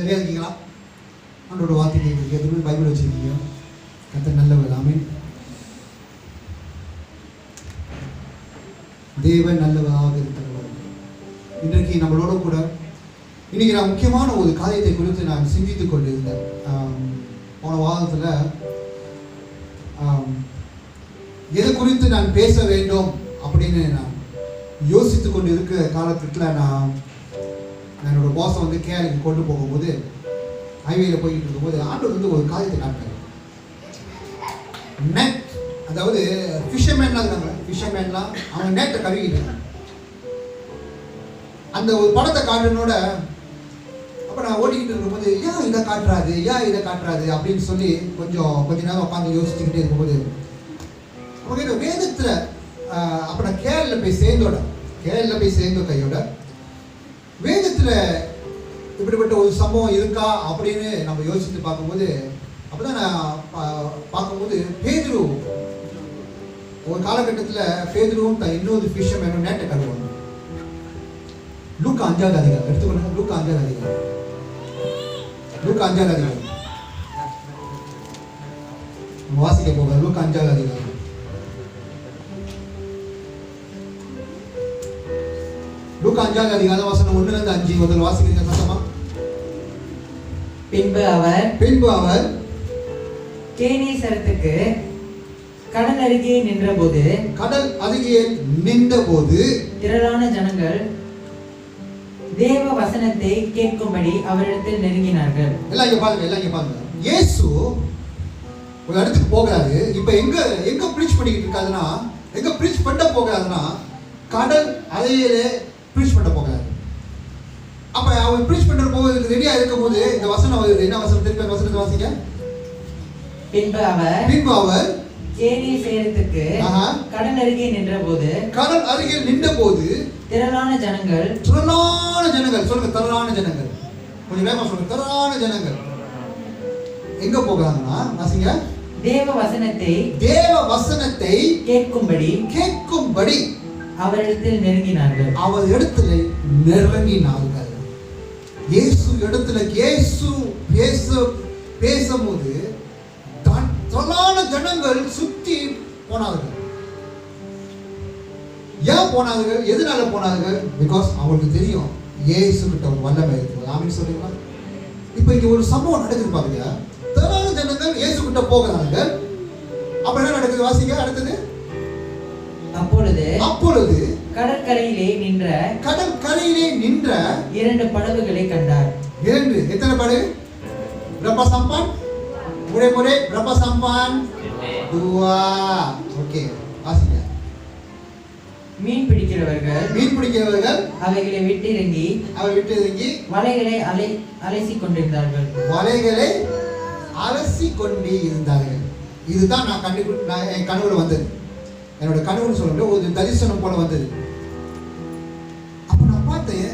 சரியா இருக்கீங்களா? ஆண்டோட வார்த்தை கேட்குறீங்க, எதுவுமே பைபிள் வச்சுருக்கீங்க. கர்த்தர் நல்லவர். ஆமென். தேவன் நல்லவராக இருக்கிறவர். இன்றைக்கு நம்மளோட கூட இன்னைக்கு நான் முக்கியமான ஒரு காரியத்தை குறித்து நான் சிந்தித்துக் கொண்டிருந்தேன். போன வாரத்தில் எது குறித்து நான் பேச வேண்டும் அப்படின்னு நான் யோசித்து கொண்டு இருக்கிற காலகட்டத்தில் நான் என்னோட பாஸை வந்து கேரளுக்கு கொண்டு போகும்போது ஹைவேல போய்கிட்டு இருக்கும்போது ஆண்டவர் வந்து ஒரு காரியத்தை காட்டினார். நெட், அதாவது ஃபிஷர்மேன்லாம் இருக்காங்க, ஃபிஷர்மேன்லாம் அவங்க நெட்டை கழுவிக்கிட்டாங்க. அந்த ஒரு படத்தை காட்டுனோட அப்போ நான் ஓடிக்கிட்டு இருக்கும்போது ஏன் இதை காட்டுறாது அப்படின்னு சொல்லி கொஞ்ச நேரம் உட்காந்து யோசிச்சுக்கிட்டே இருக்கும்போது அவங்க இந்த வேதத்தில் அப்போ நான் கேரளில் போய் சேர்ந்தோ கையோட வேதத்தில் இப்படிப்பட்ட ஒரு சம்பவம் இருக்கா அப்படின்னு நம்ம யோசித்து பார்க்கும்போது அப்போதான் நான் பார்க்கும்போது பேதுரு ஒரு காலகட்டத்தில் பேதுருவும் இன்னொரு ஃபிஷர்மேனும் நேட்டை கழுவாங்க. லூக்கா 5வது அதிகாரம் எடுத்துக்கொள்ளுங்க. லூக்கா 5வது அதிகாரம் வாசிக்க போக. லூக்கா 5வது அதிகாரம் லூக்கா 5வது அதிகாரம் வசனம் 1-5 முதல் வாசிக்கிறீங்க சத்தமா. பின்பு அவர் கேனேசரத்துக்கு கடல் அருகே நின்றபோது திரளான ஜனங்கள் தேவ வசனத்தை கேட்கும்படி அவரிடத்தில் நெருங்கினார்கள். எல்லாம் இங்க பாருங்க. இயேசு ஒரு இடத்துக்கு போகிறாரு. இப்ப எங்க ப்ரீச் பண்ணிக்கிட்டு இருக்காதுன்னா, எங்க ப்ரீச் பண்ண போகிறாருன்னா கடல் அலையிலே ப்ரீச் பண்ண போகிறாரு. அப்ப அவர் ப்ரீச் பண்ற போகிறதுக்கு ரெடியா இருக்கும் போது இந்த வசனம் வருது. என்ன வசனம்? திருப்பி வசனத்தை வாசிங்க. பின்பு அவர் கேனேசரத்துக்கு கடல் அருகே நின்றபோது திரளான ஜனங்கள் சொல்லுங்க. திரளான ஜனங்கள் கொஞ்சம் வேகமா சொல்லுங்க. திரளான ஜனங்கள் எங்க போகிறாங்கன்னா வாசிங்க. தேவ வசனத்தை கேட்கும்படி அவரிடத்தில் நெருங்கினார்கள். இயேசு இடத்துல பேசும்போது திரளான ஜனங்கள் சுத்தி போனார்கள். ஏன் போனார்கள்? எதனால போனார்கள்? பிகாஸ் அவங்களுக்கு தெரியும் இயேசு கிட்ட ஒரு வல்லமை இருக்கு. ஆமென் சொல்லுங்க. இப்போ இங்க ஒரு சம்பவம் நடக்குது பாருங்க. திரளான ஜனங்கள் இயேசு கிட்ட போகிறாங்க. அப்ப என்ன நடக்குது? வாசிங்க. அடுத்தது. அப்பொழுது கடற்கரையிலே நின்ற 2 படகுகளை கண்டார். எத்தனை படகு? berapa sampan? Murid-murid, berapa sampan? 2. Okay, வாசிங்க. மீன் பிடிக்கிறவர்கள் அவைகளை விட்டிறங்கி வலைகளை அலசி கொண்டிருந்தார்கள். இதுதான் நான் என் கனவுல வந்தது. என்னோட கனவுன்னு சொல்ல ஒரு தரிசனம் போல வந்தது. அப்ப நான் பார்த்தேன்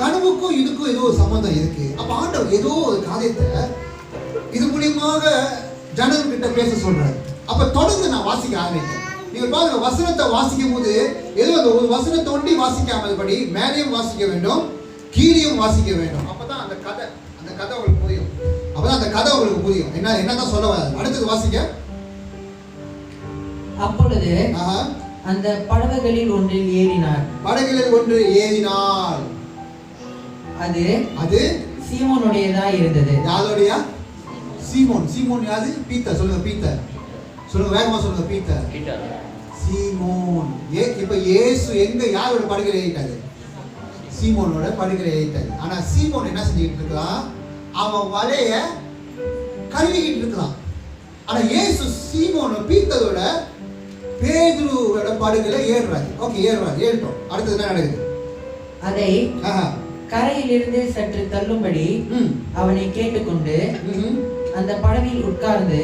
கனவுக்கும் இதுக்கும் ஏதோ ஒரு சம்பந்தம் இருக்கு. அப்ப ஆண்டவர் ஏதோ ஒரு காரியத்தை இது மூலியமாக ஜனங்கிட்ட பேச சொல்றாரு. அப்ப தொடர்ந்து நான் வாசிக்க ஆரம்பித்தேன். நீங்க பாருங்க, வசனத்தை வாசிக்கும் போது ஏதோ அந்த ஒரு வசனத்தை ஒண்டி வாசிக்காமல் படி மேலேயும் வாசிக்க வேண்டும், கீழேயும் வாசிக்க வேண்டும். அப்பதான் அந்த கதை உங்களுக்கு புரியும். என்னதான் சொல்ல வராது. அடுத்தது வாசிங்க. அப்பொழுது அந்த படகுகளில் ஒன்றில் ஏறினார். அது சீமோனுடையதா இருந்தது. யாருடைய? சீமோன் யாரு? பீத்தர். சொல்லுங்க. பீத்தர் சொல்லுங்க, வேகமா சொல்லுங்க. பீத்தர். சீமோன். இப்ப இயேசு யாரோட படகுல ஏறிட்டாரு? சீமோனோட படகுல ஏறிட்டாரு. ஆனா சீமோன் என்ன செஞ்சுக்கிட்டு இருக்கான்? அவன் வலைய கழுவிக்கிட்டு இருக்கான். ஆனா இயேசு பீத்தரோட பேதுருவோட படகுல ஏறுறாரு. ஓகே, ஏறிட்டோம். அடுத்தது என்ன நடக்குது? அதை கரையிலிருந்து சற்று தள்ளும்படி அவனை கேட்டுக்கொண்டு அந்த படகில் உட்கார்ந்து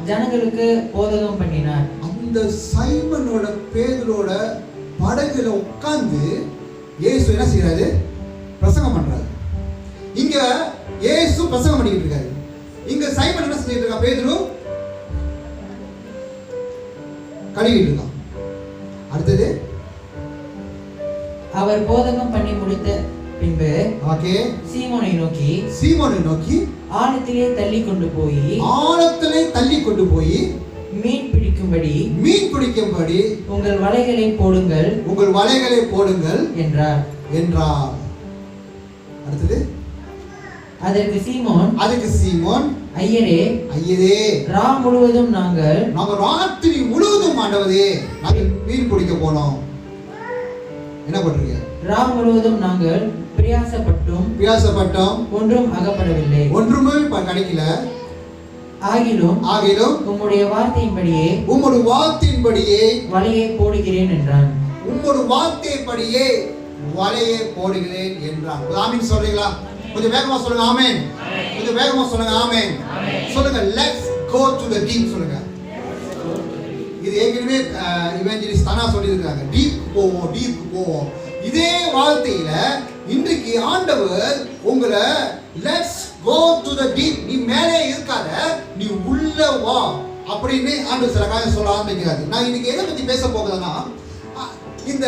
ஜனங்களுக்கு போதகம் பண்ணினார். அந்த சைமனோட பேதுரோட படகுல உட்கார்ந்து இயேசு என்ன செய்யறாரு? பிரசங்கம் பண்றாரு. இங்க இயேசு பிரசங்கம் பண்ணிட்டு இருக்காரு. இங்க சைமன் என்ன செஞ்சிட்டு இருக்கா? பேதுரு கழுவிட்டு இருக்கான். அடுத்தது அவர் போதகம் பண்ணி முடித்த பின்பு ஓகே சீமோனை நோக்கி ஆழத்திலே தள்ளி கொண்டு போய் மீன் பிடிக்கும்படி உங்கள் வலைகளை போடுங்கள் என்றார். அடுத்தது அதற்கு சீமோன் ஐயரே ரா முழுவதும் நாங்கள் ராத்திரி முழுவதும் ஆண்டவரே நாங்கள் மீன் பிடிக்க போனோம். என்ன பண்றீங்க? ரா முழுவதும் நாங்கள் பிரயாசப்பட்டோம் ஒன்றும் அகப்படவில்லை. ஒன்றுமே கிடைக்கல. ஆகிலும் உம்முடைய வார்த்தையின்படியே வலையை போடுகிறேன் என்றான். ஆமென் சொல்றீங்களா? கொஞ்சம் வேகமா சொல்லுங்க ஆமென். கொஞ்சம் வேகமா சொல்லுங்க ஆமென். சொல்லுங்க let's go to the deep சொல்லுங்க. இது ஏற்கனவே இவாஞ்சலிஸ்ட் தானா சொல்லியிருக்காங்க. டீப் போவோம். இதே வார்த்தையில இன்றைக்கு ஆண்டவர் உங்களை let's go to the deep, நீ மேலே இருக்காத, நீ உள்ள வா அப்படின்னு ஆண்டவர் சில காரியம் சொல்ல ஆரம்பிக்கிறாரு. நான் இன்னைக்கு எதை பத்தி பேச போகிறேன்னா, இந்த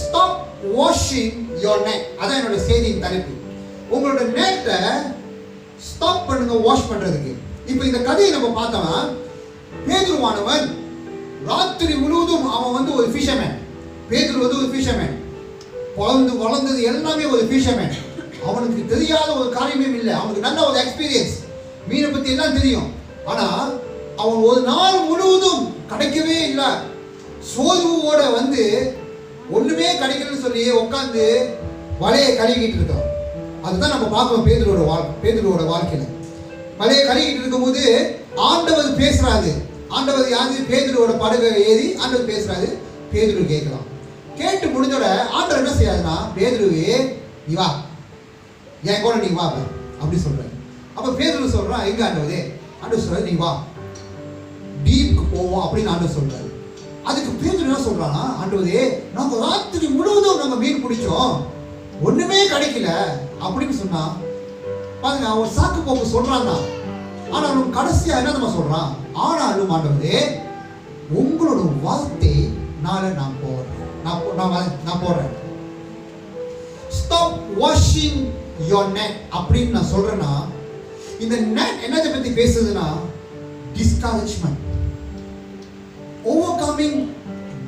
ஸ்டாப் வாஷிங் யோர் நெட், அதான் என்னோட செய்தியின் தலைப்பு. உங்களோட நெட்டை ஸ்டாப் பண்ணுங்க வாஷ் பண்றதுக்கு. இப்போ இந்த கதையை நம்ம பார்த்தோம்னா, பேதுருவானவன் ராத்திரி முழுவதும் அவன் ஒரு ஃபிஷர்மேன். பேதுரு ஒரு ஃபிஷர்மேன். வளர்ந்தது எல்லாமே ஒரு ஃபிஷர்மேன். அவனுக்கு தெரியாத ஒரு காரியமே இல்லை. அவனுக்கு நல்ல ஒரு எக்ஸ்பீரியன்ஸ், மீனை பத்தி எல்லாம் தெரியும். ஆனா அவன் ஒரு நாள் முழுவதும் கிடைக்கவே இல்லை. சோர்வோட ஒண்ணுமே கிடைக்கலன்னு சொல்லி உட்காந்து வலையை கழுவிக்கிட்டு இருக்கான். அதுதான் நம்ம பார்க்கணும் பேதுருவோட வாழ்க்கையில. வலையை கழுவிக்கிட்டு இருக்கும்போது ஆண்டவர் பேசுறாரு. ஆண்டவர் யாரு? பேதுருவோட படகை ஏறி ஆண்டவர் பேசுறாரு. பேதுரு கேட்கலாம். கேட்டு முடிஞ்சோட ஆண்டவர் என்ன செய்யாதுன்னா, பேதுருவே நீ வா, என் கூட நீ வா அப்படி சொல்றாரு. அப்ப பேதுரு சொல்றான், எங்க ஆண்டவரே? ஆண்டவர் சொல்றாரு, நீ வா, டீப்க்கு போவோம் அப்படின்னு ஆண்டவர் சொல்றாரு. அதுக்கு பேதுரு என்ன சொல்றானா, ஆண்டவரே நாங்க ராத்திரி முழுவதும் நாங்க மீன் பிடிச்சோம், ஒண்ணுமே கிடைக்கல அப்படின்னு சொன்னா பாருங்க, அவன் சாக்கு போக்கு சொல்றான். ஆனாலும் கடைசியா என்ன நம்ம சொல்றான், ஆனாலும் ஆண்டவரே உங்களோட வார்த்தை நான் போறேன். ஸ்டாப் வாஷிங் யோர் நெட் அப்படின்னு நான் சொல்றேன்னா, இந்த நெட் என்னதை பத்தி பேசுதுன்னா, discouragement, overcoming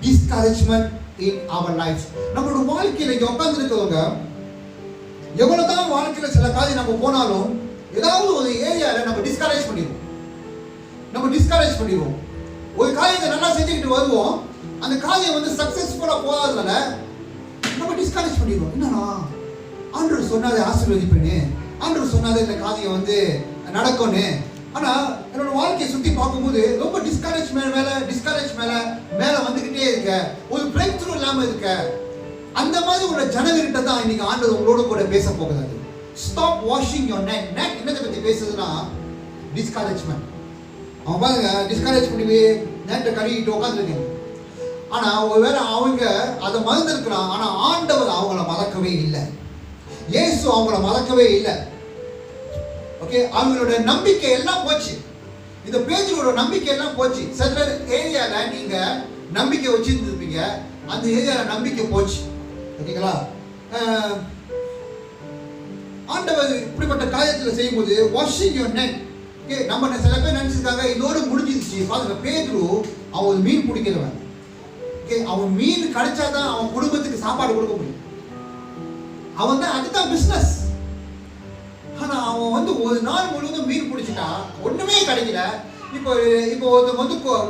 discouragement in our life. நம்மளோட வாழ்க்கையில இங்க உட்கார்ந்து இருக்கவங்க எவ்வளவுதான் வாழ்க்கையில சில காரியம் நம்ம போனாலும் ஏதாவது ஒரு ஏரியால நம்ம டிஸ்கரேஜ் பண்ணிடுவோம். ஒரு காரியத்தை நல்லா செஞ்சுக்கிட்டு வருவோம், அந்த காரியம் சக்சஸ்ஃபுல்லா போகாதனால நம்ம டிஸ்கரேஜ் பண்ணிடுவோம். என்னன்னா, ஆண்டவர் சொன்னாதே ஆசீர்வதிப்பேன்னு, ஆண்டவர் சொன்னாதே இந்த காரியம் நடக்கும்னு. ஆனா என்னோட வாழ்க்கையை சுத்தி பார்க்கும்போது ரொம்ப டிஸ்கரேஜ் மேல வந்துகிட்டே இருக்க, ஒரு பிரேக் த்ரூ இல்லாம இருக்க. அந்த மாதிரி ஒரு ஜனங்கள்கிட்ட தான் இன்னைக்கு ஆண்டவர் உங்களோட கூட பேச போகிறாரு. Stop washing your net. Net என்னதை பத்தி பேசுதுன்னா, டிஸ்கரேஜ்மெண்ட். அவன் பாருங்க, டிஸ்கரேஜ் பண்ணி நெட்டை கழுவிட்டு உட்காந்துருக்கீங்க. ஆனா ஒருவேளை அவங்க அதை மறந்துருக்கலாம். ஆனா ஆண்டவர் அவங்கள மறக்கவே இல்லை. இயேசு அவங்கள மறக்கவே இல்லை. ஓகே, அவங்களோட நம்பிக்கை எல்லாம் போச்சு. இந்த பேதுருவோட நம்பிக்கை எல்லாம் போச்சு. சில ஏரியால நீங்க நம்பிக்கை வச்சிருந்துருப்பீங்க, அந்த ஏரியால நம்பிக்கை போச்சு. ஓகேங்களா? ஆண்டவர் இப்படிப்பட்ட காரியத்தில் செய்யும்போது வாஷிங் யோர் நெட். நம்ம சில பேர் நினைச்சிருக்காங்க இதோடு முடிஞ்சிருச்சு. பாருங்க, பேதுரு அவன் மீன் பிடிக்கிறவன். அவன் மீன் கிடைச்சாதான் அவன் குடும்பத்துக்கு சாப்பாடு கொடுக்க முடியும். அவன் தான், அதுதான் பிசினஸ். ஆனா அவன் ஒரு நாள் முழுவதும் மீன் பிடிச்சிட்டா, ஒண்ணுமே கிடைக்கல. இப்போ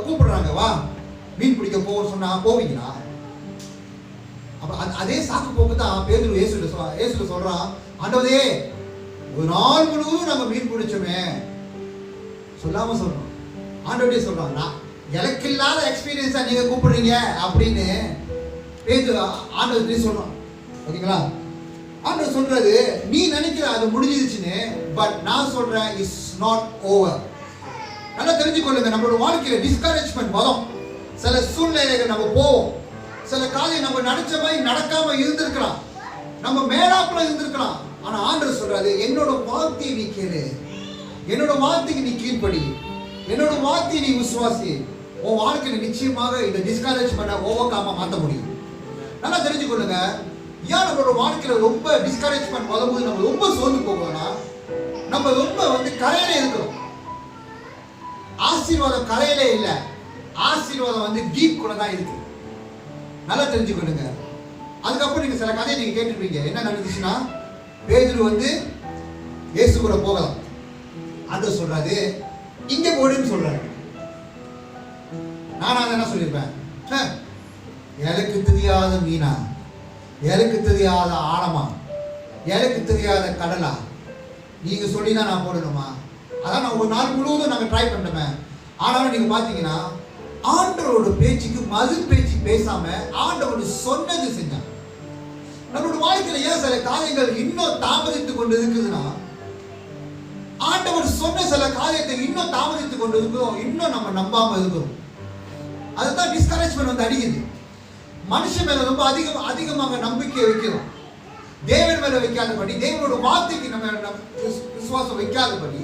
கூப்பிடுறாங்க, வா மீன் பிடிக்க போக சொன்னா போவீங்களா? அப்ப அதே சாக்கு போக்கு தான் பேதுரு இயேசுல சொல்றான், ஆண்டவரே ஒரு நாள் முழுவதும் நாங்க மீன் பிடிச்சோமே சொல்லாம சொல்றோம். ஆண்டவரே சொல்றான், நான் எனக்கு இல்லாத எக்ஸ்பீரியன்ஸா நீங்க கூப்பிடுறீங்க அப்படின்னு பேதுரு ஆண்டவர் சொல்றான். ஓகேங்களா? ஆண்டவர் சொல்றது, நீ நினைக்கிற அது முடிஞ்சிருச்சுன்னு, பட் நான் சொல்றேன் இட்ஸ் நாட் ஓவர். நல்லா தெரிஞ்சுக்கொள்ளுங்க, நம்மளோட வாழ்க்கையில டிஸ்கரேஜ்மெண்ட் வரும். சில சூழ்நிலைகள் நம்ம போவோம், சில காரியம் நம்ம நினைச்ச மாதிரி நடக்காம இருந்திருக்கலாம், நம்ம மேலாப்புல இருந்திருக்கலாம். ஆனா ஆண்டவர் சொல்றாரு, என்னோட வார்த்தையை நீ கேளு, என்னோட வார்த்தைக்கு நீ கீழ்ப்படி, என்னோட வார்த்தையை நீ விசுவாசி, உன் வாழ்க்கையில நிச்சயமாக இந்த டிஸ்கரேஜ்மெண்ட்டை ஓவர்காம மாற்ற முடியும். நல்லா தெரிஞ்சுக்கொள்ளுங்க, ஏன் நம்மளோட வாழ்க்கையில ரொம்ப டிஸ்கரேஜ்மெண்ட் வரும்போது நம்ம ரொம்ப சோர்ந்து போகணும்னா நம்ம ரொம்ப கரையில இருக்கிறோம். ஆசீர்வாதம் கரையிலே இல்ல, ஆசீர்வாதம் டீப் கூட தான் இருக்கு. நல்லா தெரிஞ்சுக்கணுங்க. அதுக்கப்புறம் நீங்க சில கதையை நீங்க கேட்டிருப்பீங்க. என்ன நடந்துச்சுன்னா, பேதுரு இயேசு கூட போகலாம், அது சொல்றாரு இங்க போடுன்னு சொல்றாரு. நான் என்ன சொல்லியிருப்பேன், எனக்கு தெரியாத மீனா, எனக்கு தெரியாத ஆழமா, எனக்கு தெரியாத கடலா, நீங்க சொல்லிதான் நான் போடணுமா? அதான் நான் ஒரு நாள் முழுவதும் நாங்க ட்ரை பண்ணோமே. ஆனாலும் நீங்க பாத்தீங்கன்னா ஆண்டவரோட பேச்சுக்கு மது பேச்சு பேசாம ஆண்டவர் சொன்னது செஞ்சாங்க. நம்மளோட வாழ்க்கையில ஏன் சில காரியங்கள் இன்னும் தாமதித்துக் கொண்டு இருக்குதுன்னா, ஆண்டவர் சொன்ன சில காரியத்தை இன்னும் தாமதித்துக் கொண்டு இருக்கிறோம், இன்னும் நம்ம நம்பாம இருக்கிறோம். அதுதான் டிஸ்கரேஜ்மெண்ட் அடிக்குது. மனுஷன் மேல ரொம்ப அதிகமாக நம்பிக்கை வைக்கிறோம், தேவன் மேல வைக்காதபடி, தேவனோட வார்த்தைக்கு நம்ம விசுவாசம் வைக்காதபடி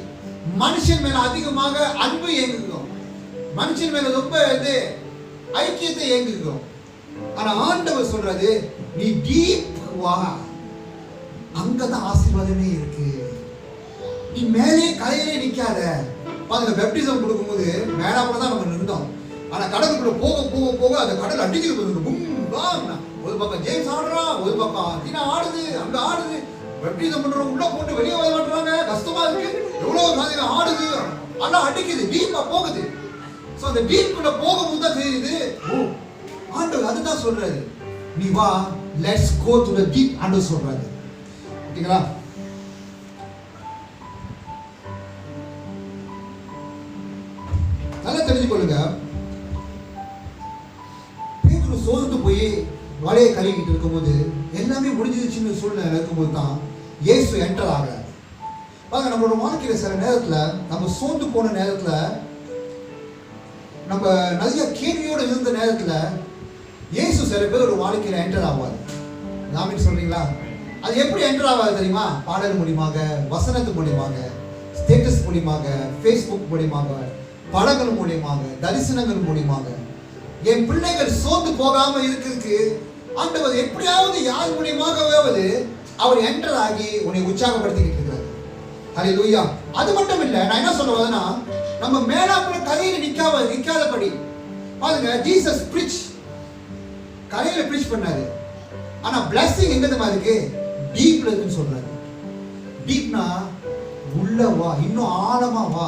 மனுஷன் மேல அதிகமாக அன்பு ஏங்குகிறோம், மனுஷன் மேல ரொம்ப ஐக்கியத்தை ஏங்குகிறோம். ஆனா ஆண்டவர் சொல்றது, நீ டீப் வா, அங்கதான் ஆசீர்வாதமே இருக்கு. நீ மேலே கரையிலே நிக்காத. பாருங்க, பேப்டிசம் கொடுக்கும்போது மேலாப்புல தான் நம்ம நின்றோம். ஆனா கடலுக்குள்ள போக போக போக அந்த கடல் அடிக்குது. ஒரு பக்கம் ஜேம்ஸ் ஆடுறான், ஒரு பக்கம் தீனா ஆடுது, அங்க ஆடுது. பேப்டிசம் பண்றவங்க உள்ள போட்டு வெளியே வர மாட்டாங்க, கஷ்டமா இருக்கு. எவ்வளவு காரியம் ஆடுது, அதெல்லாம் அடிக்குது, டீப்பா போகுது. சோ அந்த டீப்புக்குள்ள போகும்போது தான் தெரியுது, ஓ ஆண்டவர் அதுதான் சொல்றாரு, நீ வா, let's go to the deep. ஆண்டவர் சொல்றாரு. ஓகேங்களா? நல்லா தெரிஞ்சுக்கொள்ளுங்க. பேதுரு சோர்ந்து போய் வலையை கழுவிட்டு இருக்கும்போது, எல்லாமே முடிஞ்சிருச்சுன்னு சூழ்நிலை இருக்கும்போது தான் இயேசு என்டர் ஆகிறார். பாருங்க, நம்மளோட வாழ்க்கையில சில நேரத்துல நம்ம சோர்ந்து போன நேரத்துல, நம்ம நிறைய கேள்வியோட இருந்த நேரத்துல இயேசு சில பேரோட வாழ்க்கையில என்டர் ஆவார். ஆமென் சொல்றீங்களா? அது எப்படி என்டர் ஆவாது தெரியுமா? பாடல் மூலியமாக, வசனத்து மூலியமாக, ஸ்டேட்டஸ் மூலியமாக, ஃபேஸ்புக் மூலியமாக, படங்கள் மூலியமாக, தரிசனங்கள் மூலியமாக. என் பிள்ளைகள் சோர்ந்து போகாம இருக்கிறதுக்கு ஆண்டவர் எப்படியாவது யார் மூலியமாகவாவது அவர் என்டர் ஆகி உன்னை உற்சாகப்படுத்திக்கிட்டு இருக்கிறார். ஹல்லேலூயா. அது மட்டும் இல்ல, நான் என்ன சொல்ல வரேன்னா, நம்ம மேலாப்புல கரையில நிக்காதபடி பாருங்க, ஜீசஸ் பிரீச் கரையில பிரீச் பண்ணாரு. ஆனா பிளஸிங் எங்க இருக்கு? டீப்ல இருக்குன்னு சொல்றாரு. டீப்னா உள்ள வா, இன்னும் ஆழமா வா.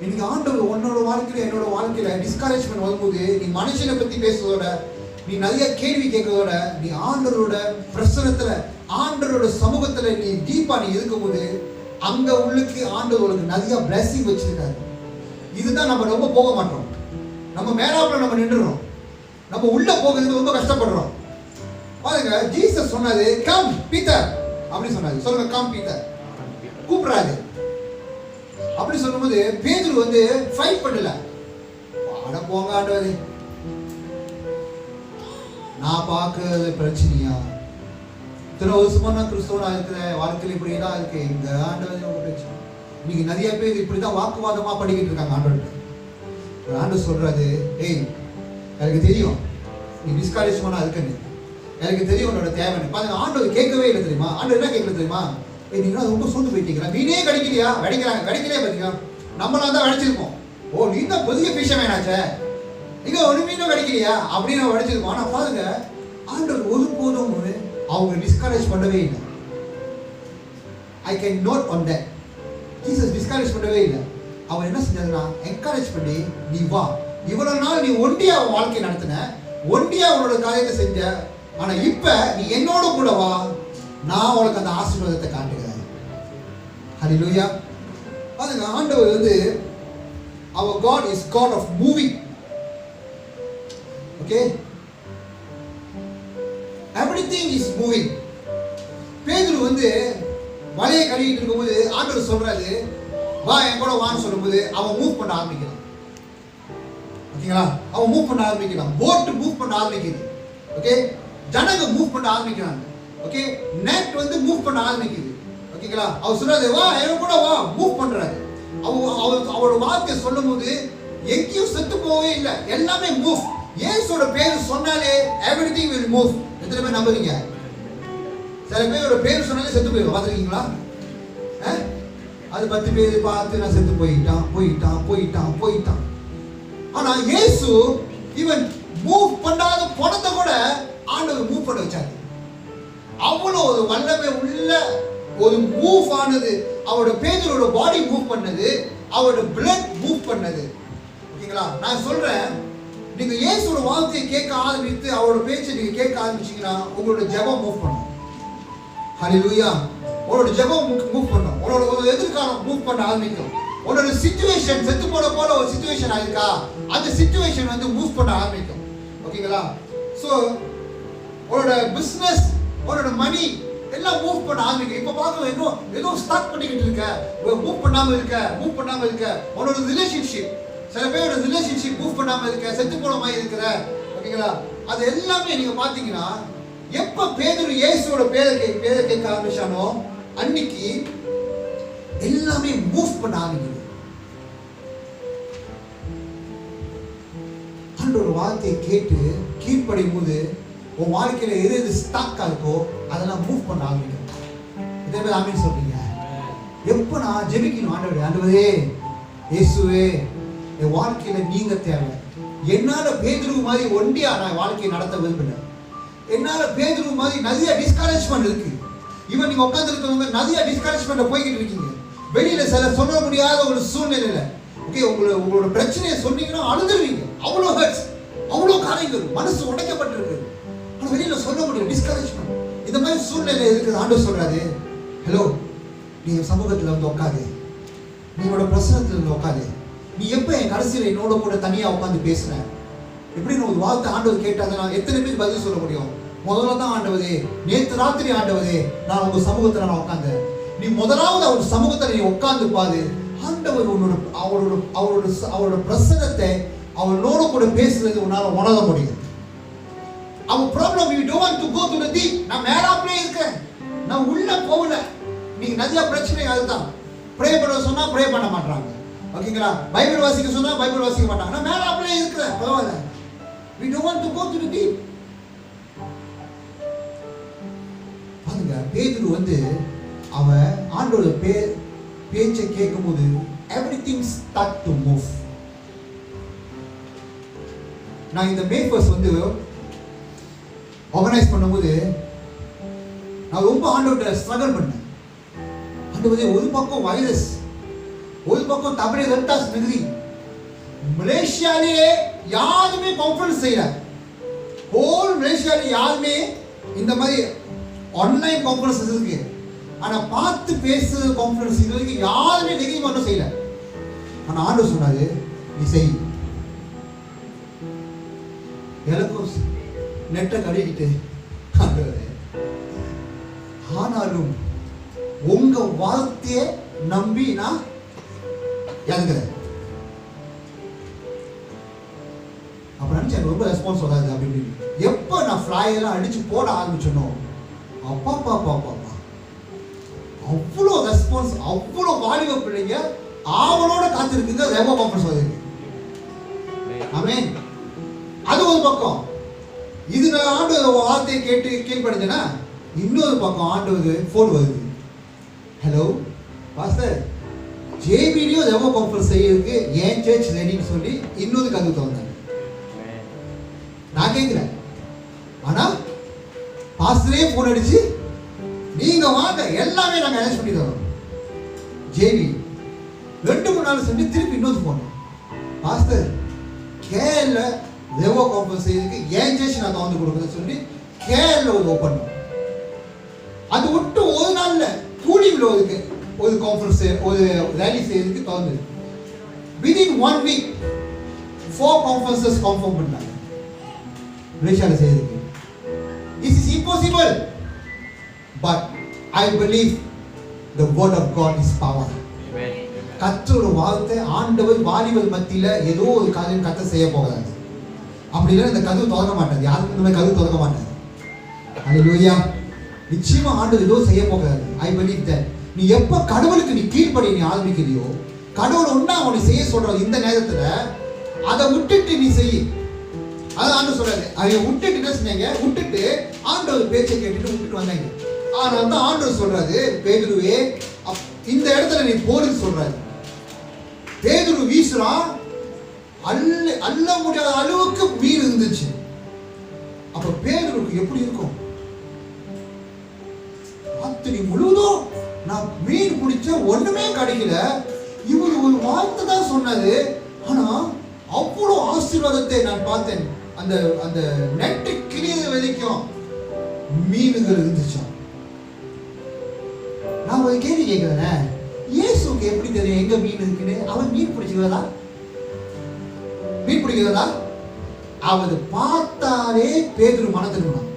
இன்னைக்கு ஆண்டவர் உன்னோட வாழ்க்கையில என்னோட வாழ்க்கையில டிஸ்கரேஜ்மெண்ட் வரும்போது, நீ மனுஷனை பத்தி பேசுறதோட, நீ நிறைய கேள்வி கேட்கறதோட, நீ ஆண்டவரோட பிரசன்னத்துல, ஆண்டவரோட சமூகத்துல நீ டீப்பா நீ இருக்கும்போது, அங்க உள்ளுக்கு ஆண்டவருக்கு நிறைய பிளஸிங் வச்சிருக்காரு. இதுதான் நம்ம ரொம்ப போக மாட்டோம். நம்ம மேலாப்புல நம்ம நின்றுறோம், நம்ம உள்ள போகிறதுக்கு ரொம்ப கஷ்டப்படுறோம். பாருங்க, ஜீசஸ் சொன்னாரு, கம் பீட்டர் அப்படி சொன்னாரு. சொல்லுங்க, கம் பீட்டர் கூப்பிடுறாரு. அப்படி சொல்லும்போது பேதுரு ஃபைட் பண்ணல. அட போங்க ஆண்டவரே, நான் பார்க்கறது பிரச்சனையா? இத்தனை வருஷமா நான் கிறிஸ்தவனா இருக்கிற வாழ்க்கையில் இப்படிதான் இருக்கு. இந்த ஆண்டவர் உங்க பிரச்சனை. இன்னைக்கு நிறைய பேர் இப்படிதான் வாக்குவாதமா படிக்கிட்டு இருக்காங்க ஆண்டவர்கிட்ட. ஒரு ஆண்டவர் சொல்றாரு, ஏய் எனக்கு தெரியும் நீ டிஸ்கரேஜ்மெண்டா இருக்குன்னு, எனக்கு தெரியும் உன்னோட தேவைன்னு. பாருங்க, ஆண்டவர் கேட்கவே இல்லை தெரியுமா? ஆண்டவர் என்ன கேட்கல தெரியுமா? நீங்க ரொம்ப சூழ்ந்து போயிட்டீங்களா? மீனே கிடைக்கலையா? கிடைக்கலையே பாத்தீங்களா? நம்மளாம் தான் வெடிச்சிருக்கோம். ஓ, நீ தான் புதிய ஃபிஷர்மேனாச்சே, நீங்க ஒரு மீனும் கிடைக்கலையா அப்படின்னு வெடிச்சிருக்கோம். ஆனா பாருங்க, ஆண்டவர் ஒருபோதும் அவங்க டிஸ்கரேஜ் பண்ணவே இல்லை. I can note on that. Jesus discourage பண்ணவே இல்லை. அவர் என்ன செஞ்சாருன்னா, என்கரேஜ் பண்ணி, நீ வா, இவ்வளவு நாள் நீ ஒண்டியா வாழ்க்கை நடத்தின, ஒண்டியா உன்னோட காரியத்தை செஞ்ச, ஆனா இப்ப நீ என்னோட கூட வா, நான் உனக்கு அந்த ஆசீர்வாதத்தை காட்டுகிறேன். ஹல்லேலூயா. பாருங்க, ஆண்டவர் our God is God of moving. Okay, everything is moving. பேதுரு வலையை கழுவிட்டு இருக்கும்போது ஆண்டவர் சொல்றாரு, வா என் கூட வான்னு சொல்லும்போது அவன் மூவ் பண்ண ஆரம்பிக்கிறான். ஓகேங்களா? அவன் மூவ் பண்ண ஆரம்பிக்கிறான். போட் மூவ் பண்ண ஆரம்பிக்குது. ஓகே, ஜனங்க மூவ் பண்ண ஆரம்பிக்கிறாங்க. ஓகே, நெட் மூவ் பண்ண ஆரம்பிக்குது. ஓகேங்களா? அவர் சொல்றாரு, வா என் கூட வா, மூவ் பண்றாரு. அவரோட வார்த்தை சொல்லும்போது எங்கேயும் செத்து போவே இல்லை, எல்லாமே மூவ். இயேசுவோட பேர் சொன்னாலே everything will move. எத்தனை பேர் நம்புறீங்க? சில பேரோட பேர் சொன்னாலே செத்து போயிடும். பார்த்துருக்கீங்களா? அது 10 பேர் பார்த்து நான் செத்து போயிட்டான். ஆனா இயேசு இவன் மூவ் பண்ணாத பணத்தை கூட ஆண்டவர் மூவ் பண்ண வச்சாரு. அவ்வளோ ஒரு வல்லமை உள்ள ஒரு மூவ் ஆனது. அவரோட பேதரோட பாடி மூவ் பண்ணது, அவரோட பிளட் மூவ் பண்ணது. ஓகேங்களா? நான் சொல்றேன், நீங்க இயேசுவோட வார்த்தையை கேட்க ஆரம்பித்து அவரோட பேச்சை நீங்க கேட்க ஆரம்பிச்சீங்கன்னா உங்களோட ஜெபம் மூவ் பண்ணும். ஹல்லேலூயா. உங்களோட ஜெபம் மூவ் பண்ணும். உங்களோட எதிர்காலம் மூவ் பண்ண ஆரம்பிக்கும். உங்களோட சிச்சுவேஷன் செத்து போல ஒரு சிச்சுவேஷன் ஆயிருக்கா, அந்த சிச்சுவேஷன் வந்து மூவ் பண்ண ஆரம்பிக்கும். ஓகேங்களா? ஸோ உங்களோட பிஸ்னஸ், உங்களோட மணி எல்லாம் மூவ் பண்ண ஆரம்பிக்கும். இப்போ பார்க்க ஏதோ ஸ்டார்ட் பண்ணிக்கிட்டு இருக்க, மூவ் பண்ணாம இருக்க. உங்களோட ரிலேஷன்ஷிப், சில பேரோட ரிலேஷன்ஷிப் மூவ் பண்ணாம இருக்க, செத்து போன மாதிரி இருக்கிற. ஓகேங்களா? அது எல்லாமே நீங்க பாத்தீங்கன்னா எப்ப பேதுரு இயேசுவோட பேரை கேட்க ஆரம்பிச்சானோ அன்னைக்கு எல்லாமே மூவ் பண்ண ஆரம்பிக்குது. ஆண்டோட வார்த்தையை கேட்டு கீழ்ப்படியும் போது உன் வாழ்க்கையில எது ஸ்டாக்கா இருக்கோ அதெல்லாம் மூவ் பண்ண ஆரம்பிக்கும். இதே மாதிரி ஆமீன் சொல்றீங்க. எப்ப நான் ஜெபிக்கணும், ஆண்டவரே இயேசுவே என் வாழ்க்கையில நீங்க தேவை. என்னால பேதுரு மாதிரி ஒண்டியா நான் வாழ்க்கையை நடத்த விரும்பல. என்னால பேதுரு மாதிரி நிறைய டிஸ்கரேஜ்மெண்ட் இருக்கு. இவன் நீங்க உட்கார்ந்து இருக்கவங்க நிறைய டிஸ்கரேஜ்மெண்ட் போய்கிட்டு இருக்கீங்க. வெளியில சில சொல்ல முடியாத ஒரு சூழ்நிலையில ஓகே உங்களோட பிரச்சனையை சொன்னீங்கன்னா அழுதுருவீங்க. அவ்வளோ ஹர்ட்ஸ், அவ்வளோ காரியங்கள், மனசு உடைக்கப்பட்டிருக்கு. ஆனா வெளியில சொல்ல முடியும் டிஸ்கரேஜ்மெண்ட். இந்த மாதிரி சூழ்நிலை இருக்குது. ஆண்டவர் சொல்றாரு, ஹலோ நீ சமூகத்துல வந்து உட்காரு, நீங்களோட பிரசனத்துல வந்து உட்காரு. நீ எப்ப என் கடைசியில் என்னோட கூட தனியா உட்காந்து பேசுற எப்படின்னு ஒரு வார்த்தை ஆண்டவர் கேட்டாங்க. நான் எத்தனை பேருக்கு பதில் சொல்ல முடியும்? முதல்ல தான் ஆண்டவரே, நேற்று ராத்திரி ஆண்டவரே நான் உங்க சமூகத்துல நான் உட்கார்ந்தேன். நீ முதலாவது அவர் சமூகத்துல நீ உட்கார்ந்து பாரு. ஆண்டவர் அவரோட பிரசனத்தை அவனோட கூட பேசுறது உன்னால உணர முடியும். அவன் problem you don't want to go to the deep. நான் மேலாப்லே இருக்கேன், நான் உள்ள போகல. நீங்க நிறைய பிரச்சனை அதுதான். ப்ரே பண்ண சொன்னா ப்ரே பண்ண மாட்டாங்க. ஓகேங்களா? பைபிள் வாசிக்க சொன்னா பைபிள் வாசிக்க மாட்டாங்க. நான் மேலாப்லே இருக்கேன், பரவாயில்ல. we don't want to go to the deep. பாருங்க, பேதுரு வந்து அவன் ஆண்டோட பேச்சை கேட்கும்போது everything start to move. நான் இந்த மே ஃபர்ஸ்ட் வந்து ஆர்கனைஸ் பண்ணும்போது நான் ரொம்ப ஆண்டோட ஸ்ட்ரகிள் பண்ணேன். ஆண்டவரே, ஒரு பக்கம் வைரஸ், ஒரு பக்கம் தமிழ் ரெண்டாஸ் நகரி, மலேசியாலே யாருமே கான்ஃபரன்ஸ் செய்யல. ஹோல் மலேசியால யாருமே இந்த மாதிரி ஆன்லைன் கான்ஃபரன்ஸ் இருக்கு. ஆனா பார்த்து பேசுற கான்ஃபரன்ஸ் இது வரைக்கும் யாருமே நெகட்டிவ் மட்டும் செய்யல. ஆனா ஆண்டவர் சொன்னாரு, நீ செய். எனக்கும் நெட்டை கழுவிட்டு ஆண்டவரே, ஆனாலும் உங்க வார்த்தையை நம்பி நான் இறங்குறேன். அப்புறம் நினைச்சேன் ரொம்ப ரெஸ்பான்ஸ் வராது அப்படின்னு. எப்போ நான் ஃப்ளையெல்லாம் அடிச்சு போட ஆரம்பிச்சனோ அப்பா அவ்வளோ ரெஸ்பான்ஸ், அவ்வளோ வாலிப பிள்ளைங்க ஆவலோட காத்திருக்குங்க. ரெவோ கான்ஃபரன்ஸ் வருது. ஆமென். அது ஒரு பக்கம். இது நான் ஆண்டவர் வார்த்தையை கேட்டு கீழ்படிஞ்சேன்னா, இன்னொரு பக்கம் ஆண்டவர் ஃபோன் வருது. ஹலோ பாஸ்டர், ஜேபிலியோ ரெவோ கான்ஃபரன்ஸ் செய்யறதுக்கு ஏன் சர்ச் ரெடின்னு சொல்லி இன்னொரு கதவு திறந்தாங்க. நான் கேட்கிறேன். ஆனா பாஸ்டரே போன் அடிச்சு நீங்க வாங்க, எல்லாமே நாங்க அரேஞ்ச் பண்ணி தரோம். ஜேபி 2-3 நாள் சொல்லி திருப்பி இன்னொரு phone, pastor Kerala Revo conference செய்யறதுக்கு ஏன் சர்ச் நான் திறந்து கொடுக்குறேன்னு சொல்லி கேரள ஒரு ஓப்பன். அது விட்டு ஒரு நாள்ல கூலிவில் ஒரு கான்ஃபரன்ஸ், ஒரு ரேலி செய்யறதுக்கு திறந்து within 1 week 4 conferences confirm பண்ணாங்க மலேசியால செய்யறதுக்கு. This is impossible, but I believe the word of God is power. கர்த்தரோட வார்த்தை, ஆண்டவர் வாலிபர் மத்தியில ஏதோ ஒரு காரியம் கர்த்தர் செய்ய போகிறாரு. அப்படி இல்லைன்னா இந்த கதவு திறக்க மாட்டாது. யாருக்கு இந்த மாதிரி கதவு திறக்க மாட்டாது. ஹல்லேலூயா. நிச்சயமா ஆண்டவர் ஏதோ செய்ய போகிறாரு. I believe that. நீ எப்ப கடவுளுக்கு நீ கீழ்ப்படி நீ ஆரம்பிக்கிறியோ, கடவுள் ஒண்ணா அவனை செய்ய சொல்ற இந்த நேரத்துல அதை விட்டுட்டு நீ செய். அதான் ஆண்டவர் சொல்றாரு. அதை விட்டுட்டு என்ன செஞ்சீங்க? விட்டுட்டு ஆண்டவர் பேச்சை கேட்டுட்டு விட்டுட்டு வந்தாங்க. ஆனால் தான் ஆண்டவர் சொல்றாரு, பேதுருவே இந்த இடத்துல நீ போடுன்னு சொல்றாரு. பேதுரு வீசுறான், அள்ள முடியாத அளவுக்கு மீன் இருந்துச்சு. அப்ப பேதுருக்கு எப்படி இருக்கும்? ராத்திரி முழுவதும் நான் மீன் பிடிச்ச ஒண்ணுமே கிடைக்கல, இவரு ஒரு வார்த்தை தான் சொன்னது, ஆனா அவ்வளவு ஆசீர்வாதத்தை நான் பார்த்தேன். அந்த அந்த நெட்டு கிளிய வரைக்கும் மீன்கள் இருந்துச்சு. நான் ஒரு கேள்வி கேட்கிறேன், இயேசுக்கு எப்படி தெரியும் எங்க மீன் இருக்குன்னு? அவன் மீன் பிடிச்சிக்கிறதா? மீன் பிடிக்கிறதா? அவரு பார்த்தாலே பேதுரு மனதிருந்தான்.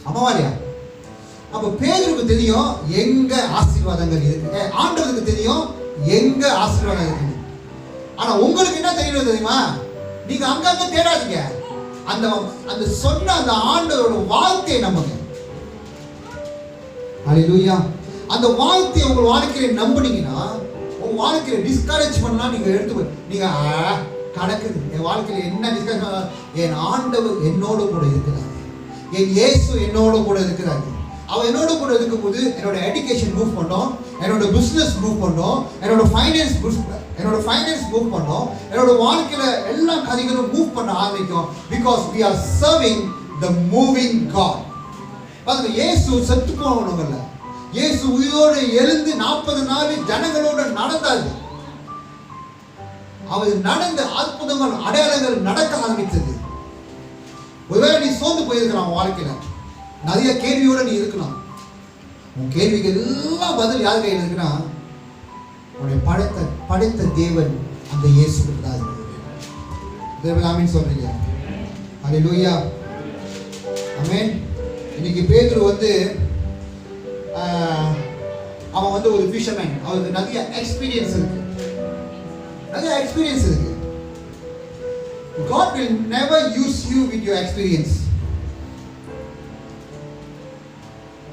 அம்மாவா இல்லையா? அப்ப பேதுருக்கு தெரியும் எங்க ஆசீர்வாதங்கள் இருக்கு, ஆண்டவருக்கு தெரியும் எங்க ஆசீர்வாதம் இருக்கு. ஆனா உங்களுக்கு என்ன தெரியணும் தெரியுமா? நீங்க அங்கங்க தேடாதீங்க, அந்த அந்த சொன்ன அந்த ஆண்டவரோட வார்த்தையை நம்புங்க. ஹல்லேலூயா. அந்த வார்த்தையை உங்க வாழ்க்கையில நம்புனீங்கன்னா, உங்க வாழ்க்கையில டிஸ்கரேஜ் பண்ணலாம் நீங்க எடுத்து நீங்க கடக்குது. என் வாழ்க்கையில என்ன டிஸ்கரேஜ்? என் ஆண்டவர் என்னோட கூட இருக்கிறாரு, என் இயேசு என்னோட கூட இருக்கிறாரு. அவன் என்னோட கூட இருக்கும்போது என்னோட எஜுகேஷன் மூவ் பண்ணோம், என்னோட பிசினஸ் மூவ் பண்ணோம், என்னோட ஃபைனான்ஸ் மூவ் பண்ணோம், என்னோட வாழ்க்கையில எல்லா காரியங்களும் மூவ் பண்ண ஆரம்பிக்கும். Because we are serving the moving God. பாருங்க, இயேசு செத்து போனவங்க இல்ல, இயேசு உயிரோடு எழுந்து 40 நாள் ஜனங்களோட நடந்தாரு. அவர் நடந்த அற்புதங்கள் அடையாளங்கள் நடக்க ஆரம்பித்தது. ஒருவேளை நீ சோர்ந்து போயிருக்கலாம், வாழ்க்கையில நிறைய கேள்வியோட நீ இருக்கலாம். உன் கேள்விக்கு எல்லாம் பதில் யார் கையில் இருக்குன்னா, உன்னை படைத்த தேவன் அந்த இயேசுக்கு தான் இருக்கு. தேவன் ஆமீன் சொல்றீங்க? ஹல்லேலூயா, ஆமென். இன்னைக்கு பேதுரு அவன் ஒரு ஃபிஷர்மேன். அவருக்கு நிறைய எக்ஸ்பீரியன்ஸ் இருக்கு. God will never use you with your experience.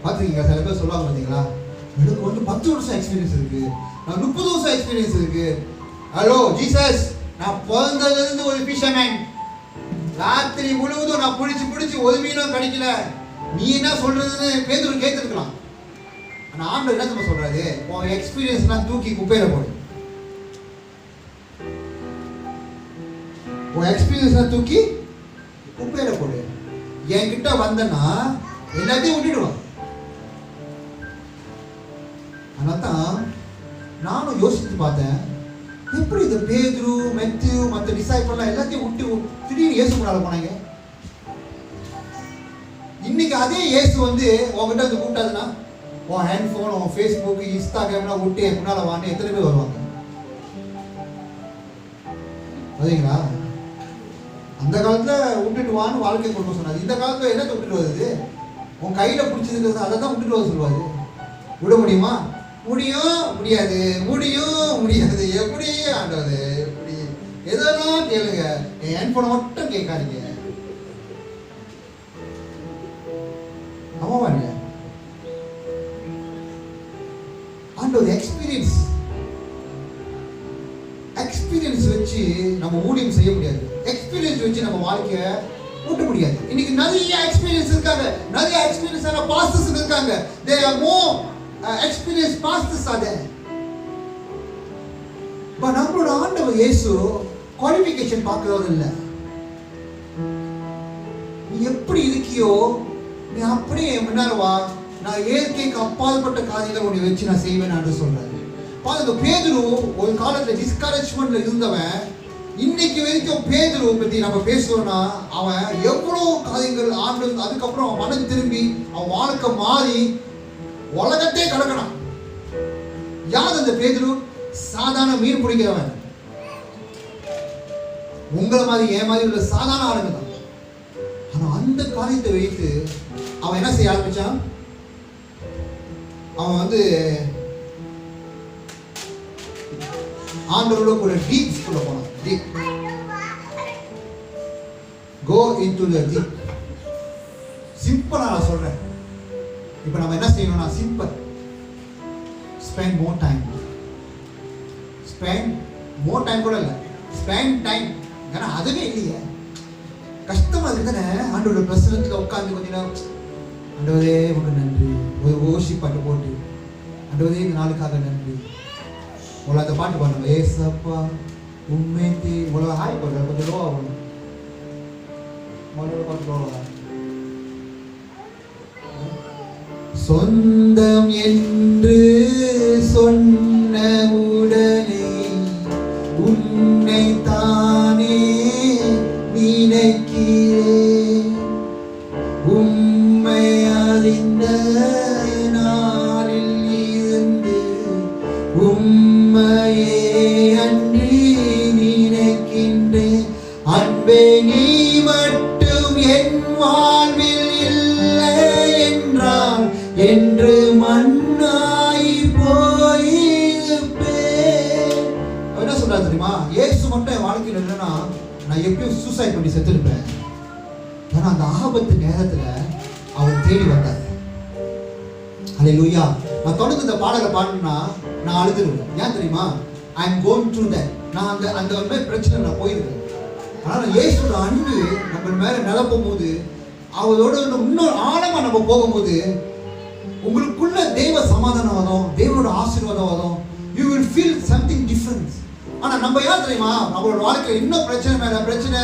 பாத்தீங்களா? சில பேர் சொல்லுவாங்க பாத்தீங்களா, எனக்கு 10 வருஷம் எக்ஸ்பீரியன்ஸ் இருக்கு, நான் 30 வருஷம் எக்ஸ்பீரியன்ஸ் இருக்கு. ஹலோ ஜீசஸ், நான் பிறந்ததுல இருந்து ஒரு ஃபிஷர்மேன், ராத்திரி முழுவதும் நான் பிடிச்சு ஒரு மீனும் கிடைக்கல. நீ என்ன சொல்றதுன்னு பேதுரு கேட்டிருக்கலாம். ஆனா ஆண்டவர் என்ன சொல்றாரு? உன் எக்ஸ்பீரியன்ஸ்லாம் தூக்கி குப்பையில போடு. உன் எக்ஸ்பீரியன்ஸ்லாம் தூக்கி குப்பையில போடு. என்கிட்ட வந்தனா எல்லாத்தையும் விட்டுடுவான். அதனால்தான் நானும் யோசித்து பார்த்தேன், எப்படி இந்த பேதுரு, மெத்தியூ, மற்ற டிசைபிள்லாம் எல்லாத்தையும் விட்டு திடீர்னு இயேசு முன்னால போனாங்க. இன்னைக்கு அதே இயேசு உங்ககிட்ட கூப்பிட்டாதுன்னா, உன் ஹேண்ட்ஃபோன், உன் ஃபேஸ்புக், இன்ஸ்டாகிராம்லாம் விட்டு என் முன்னால வாங்க, எத்தனை பேர் வருவாங்க? சரிங்களா? அந்த காலத்துல விட்டுட்டு வான்னு வாழ்க்கை கொண்டு சொன்னாரு. இந்த காலத்துல என்ன விட்டுட்டு வருது? உன் கையில பிடிச்சிருக்கிறது அதை தான் விட்டுட்டு வர சொல்லுவாரு. விட முடியுமா? முடியாது. எப்படி ஆண்டது? எப்படி? எதெல்லாம் கேளுங்க, என் ஹேண்ட்போனை மட்டும் கேட்காதீங்க. ஆமாவா இல்லையா? ஆண்டவர் எக்ஸ்பீரியன்ஸ் வச்சு நம்ம ஊழியம் செய்ய முடியாது. எக்ஸ்பீரியன்ஸ் வச்சு நம்ம வாழ்க்கையை ஓட்ட முடியாது. இன்னைக்கு நிறைய எக்ஸ்பீரியன்ஸ் இருக்காங்க, நிறைய எக்ஸ்பீரியன்ஸான பாஸ்டர்ஸ் இருக்காங்க. they are more experienced pastors are there. But நம்மளோட ஆண்டவர் இயேசு குவாலிஃபிகேஷன் பார்க்கறது இல்லை. நீ எப்படி இருக்கியோ நீ அப்படியே முன்னால வா, நான் இயற்கைக்கு அப்பாற்பட்ட காரியங்கள் உன்னை வச்சு நான் செய்வேன் என்று சொல்றாரு. பாருங்க, பேதுரு ஒரு காலத்துல டிஸ்கரேஜ்மெண்ட்ல இருந்தவன், இன்னைக்கு வரைக்கும் பேதுரு பத்தி நம்ம பேசுறோம்னா அவன் எவ்வளவு காரியங்கள் ஆண்டு, அதுக்கப்புறம் அவன் மனம் திரும்பி அவன் வாழ்க்கை மாறி உலகத்தே கடக்கணும். யார் அந்த பேதுரு? சாதாரண மீன் பிடிக்கிறவன், உங்களை மாதிரி என் மாதிரி உள்ள சாதாரண ஆளுங்க தான். ஆனா அந்த காரியத்தை வைத்து அவன் என்ன செய்ய ஆரம்பிச்சான்? அவன் ஆண்டவரோட கூட டீப்ஸ் குள்ள போனான். Deep, go into the deep. சிம்பிளா நான் சொல்றேன், இப்போ நம்ம என்ன செய்யணும்னா simple, spend more time. Spend more time கூட இல்லை, ஸ்பெண்ட் டைம். ஏன்னா அதுவே இல்லையே, கஷ்டமா இருக்குதானே ஆண்டோட பிரசனத்துல உட்காந்து கொஞ்ச நேரம் ஆண்டவரே உனக்கு நன்றி. ஒரு ஓஷி பாட்டு போட்டு ஆண்டவரே இந்த நாளுக்காக நன்றி. உங்களை அந்த பாட்டு பாருங்க. ஏசப்பா உண்மைக்கு உங்களை ஹாய் போடுற கொஞ்சம் லோவா போகணும். பாட்டு லோவா. சொந்தம் என்று சொன்ன உடனே உன்னை தானே நினைக்கிறேன். உம்மை அறிந்த நாளில் இருந்து உம்மையே அன்றி நினைக்கின்றேன். அன்பே நீ மட்டும் என் வாழ்வில் இல்லை என்றால் என்று மண்ணாய் போயிருப்பேன். என்ன சொல்றாரு தெரியுமா? இயேசு மட்டும் என் வாழ்க்கையில் இல்லைன்னா நான் எப்பயும் சூசைட் பண்ணி செத்துருப்பேன். ஆனா அந்த ஆபத்து நேரத்துல அவர் தேடி வந்தார். ஹல்லேலூயா. நான் தொடர்ந்து இந்த பாடலை பாடணும்னா நான் அழுதுருவேன். ஏன் தெரியுமா? ஐ அம் கோயிங் த்ரூ தட். நான் அந்த பிரச்சனை நான் போயிருக்கேன். ஆனால் இயேசுவோட அன்பு நம்ம மேல நிரப்பும் போது, அவரோட இன்னும் ஆழமா நம்ம போகும்போது உங்களுக்குள்ள தெய்வ சமாதானம் வரும், தேவனோட ஆசீர்வாதம் வரும். You will feel something difference. ஆனா நம்ம ஏன் தெரியுமா? நம்மளோட வாழ்க்கையில இன்னும் பிரச்சனை மேல பிரச்சனை,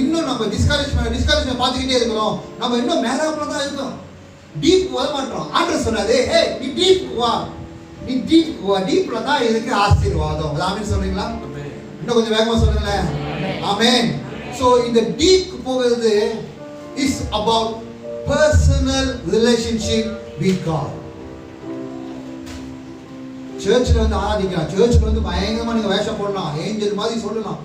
இன்னும் நம்ம டிஸ்கரேஜ்மெண்ட் பார்த்துக்கிட்டே இருக்கிறோம். நம்ம இன்னும் மேலாப்ல தான் இருக்கோம். டீப் வர மாட்டோம். ஆண்டவர் சொன்னாரு, ஹே நீ டீப் வா, நீ டீப் வா, டீப்ல தான் இருக்கு ஆசீர்வாதம். ஆமென் சொல்றீங்களா? இன்னும் கொஞ்சம் வேகமா சொல்லுங்களேன். ஆமென். சோ இந்த டீப் போகிறது is about personal relationship with God. சர்ச்சில் வந்து ஆராதிக்கலாம், சர்ச்சில் வந்து பயங்கரமா நீங்க வேஷம் போடலாம், ஏஞ்சல் மாதிரி சொல்லலாம்.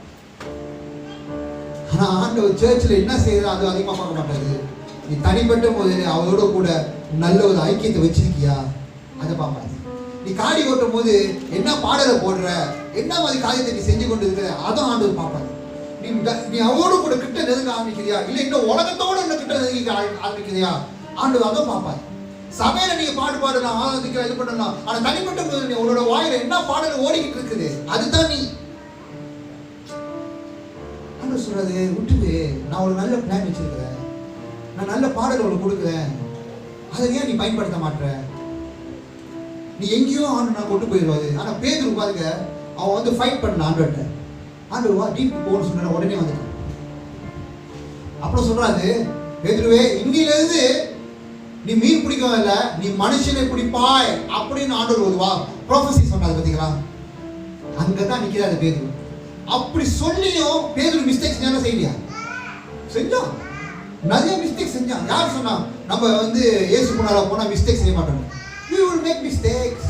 ஆனா ஆண்டவர் சர்ச்சில் என்ன செய்யறது அது அதிகமா பார்க்க மாட்டாரு. நீ தனிப்பட்ட போது அவரோட கூட நல்ல ஒரு ஐக்கியத்தை வச்சிருக்கியா அதை பார்ப்பாரு. நீ காடி ஓட்டும் போது என்ன பாடலை போடுற, என்ன மாதிரி காரியத்தை நீ செஞ்சு கொண்டு இருக்கிற அதான் ஆண்டவர் பார்ப்பாரு. நீ அவரோட கூட கிட்ட நெருங்க ஆரம்பிக்கிறியா, இல்ல இன்னும் உலகத்தோட இன்னும் கிட்ட நெருங்க ஆரம்பிக்கிறியா, ஆண்டவர் அதான் பார்ப்பாரு. சபையில நீங்க பாட்டு பாடலாம், ஆராதிக்கலாம், இது பண்ணலாம். ஆனா தனிப்பட்ட போது நீ உன்னோட வாயில என்ன பாடல் ஓடிக்கிட்டு இருக்குது அதுதான் நீ. ஆண்டவர் சொல்றது விட்டுது. நான் ஒரு நல்ல பிளான் வச்சிருக்கிறேன், நான் நல்ல பாடல் உனக்கு கொடுக்குறேன், அதை ஏன் நீ பயன்படுத்த மாட்டேற? நீ எங்கேயோ ஆண்டு நான் கொண்டு போயிடுவாரு. ஆனா பேதுரு பாருங்க, அவன் வந்து ஃபைட் பண்ண ஆண்டவர்கிட்ட. ஆண்டவர் வா டீப் போன்னு சொன்ன உடனே வந்துட்டான். அப்புறம் சொல்றாரு, பேதுருவே இன்னிலிருந்து நீ மீன் பிடிக்கவும் இல்லை, நீ மனுஷனை பிடிப்பாய் அப்படின்னு ஆண்டவர் ஒரு ப்ரொஃபஸி சொன்னாரு. பார்த்தீங்களா? அங்கதான் நிக்கிறாரு பேதுரு. அப்படி சொல்லியும் பேதுரு மிஸ்டேக் செஞ்சா செய்யலையா? செஞ்சான், நிறைய மிஸ்டேக் செஞ்சான். யார் சொன்னா நம்ம வந்து இயேசு முன்னால போனா மிஸ்டேக் செய்ய மாட்டோம்? we will make mistakes,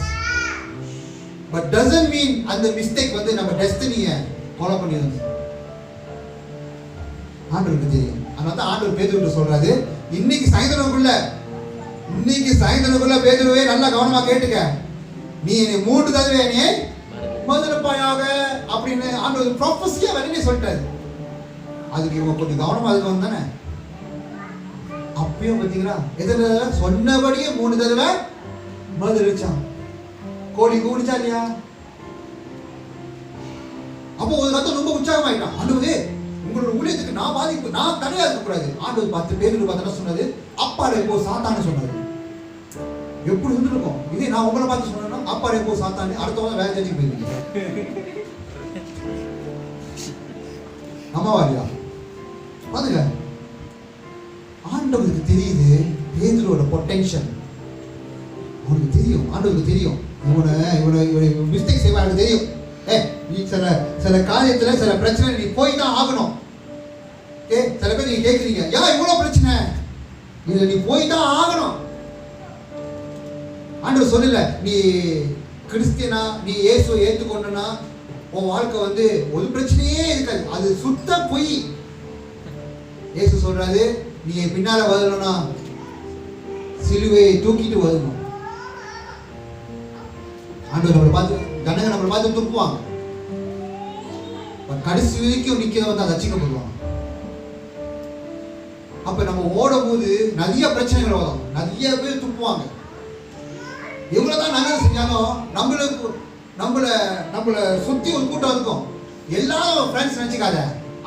but doesn't mean அந்த மிஸ்டேக் வந்து நம்ம டெஸ்டினியை ஃபாலோ பண்ணிடுது. ஆண்டவருக்கு தெரியும். அதனால தான் ஆண்டவர் பேதுருவிட்ட சொல்றாரு, இன்னைக்கு சாயந்தரம்குள்ள பேதுருவே நல்லா கவனமா கேட்டுக்க, நீ என்னை 3 தடவை என்னை மறுதலிப்பாயாக அப்படின்னு ஆண்டவர் ப்ரொஃபஸியா வெளியே சொல்லிட்டாரு. அதுக்கு இவங்க கொஞ்சம் கவனமா இருக்கணும் தானே. அப்பயும் பார்த்தீங்களா, எதிர சொன்னபடியே 3 தடவை மறுதலிச்சான். கோழி கூடிச்சா இல்லையா? அப்போ ஒரு கத்த ரொம்ப உற்சாகமாயிட்டான். ஆண்டவரே உங்களோட ஊழியத்துக்கு நான் பாதிப்பு, நான் தனியா இருக்கக்கூடாது. ஆண்டவர் பார்த்து பேதுரு பார்த்து சொன்னது, அப்பாடே போ சாத்தான்னு சொன்னாரு. எப்படி இருந்திருக்கும் இதே நான் உங்களை பார்த்து சொன்னா, அப்பாடே போ சாத்தான்னு அடுத்தவங்க வேலை செஞ்சு போயிருக்கீங்க. அம்மாவாரியா பாருங்க, ஆண்டவருக்கு தெரியுது பேதுருவோட பொட்டன்ஷியல். அவனுக்கு தெரியும், ஆண்டவருக்கு தெரியும் இவனை மிஸ்டேக் செய்வான். எனக்கு தெரியும். நீ சில காரியத்துல சில பிரச்சனை நீ போய் தான் ஆகணும். சில பேர் நீங்க கேட்குறீங்க, ஏன் இவ்வளவு பிரச்சனை, இதுல நீ போய் தான் ஆகணும். ஆண்டவர் சொல்லல, நீ கிறிஸ்டியனா நீ இயேசுவை ஏற்றுக்கொண்டனா உன் வாழ்க்கை வந்து ஒரு பிரச்சனையே இருக்காது. அது சுத்த பொய். இயேசு சொல்றாரு, நீ பின்னால வரணும்னா சிலுவையை தூக்கிட்டு வரணும். ஆண்டவர் நம்மளை பார்த்து ஜனங்க நம்மளை பார்த்து துப்புவாங்க, கடைசி வரைக்கும் நிக்கிறவங்க தான் ரட்சிக்கப்படுவாங்க. அப்ப நம்ம ஓடும் போது நிறைய பிரச்சனைகள் வரும், நிறைய பேர் துப்புவாங்க. எவ்வளவுதான் நல்லது செஞ்சாலும் நம்மள சுத்தி ஒரு கூட்டம் இருக்கும். எல்லாரும் ஃப்ரெண்ட்ஸ் நினைச்சுக்காத.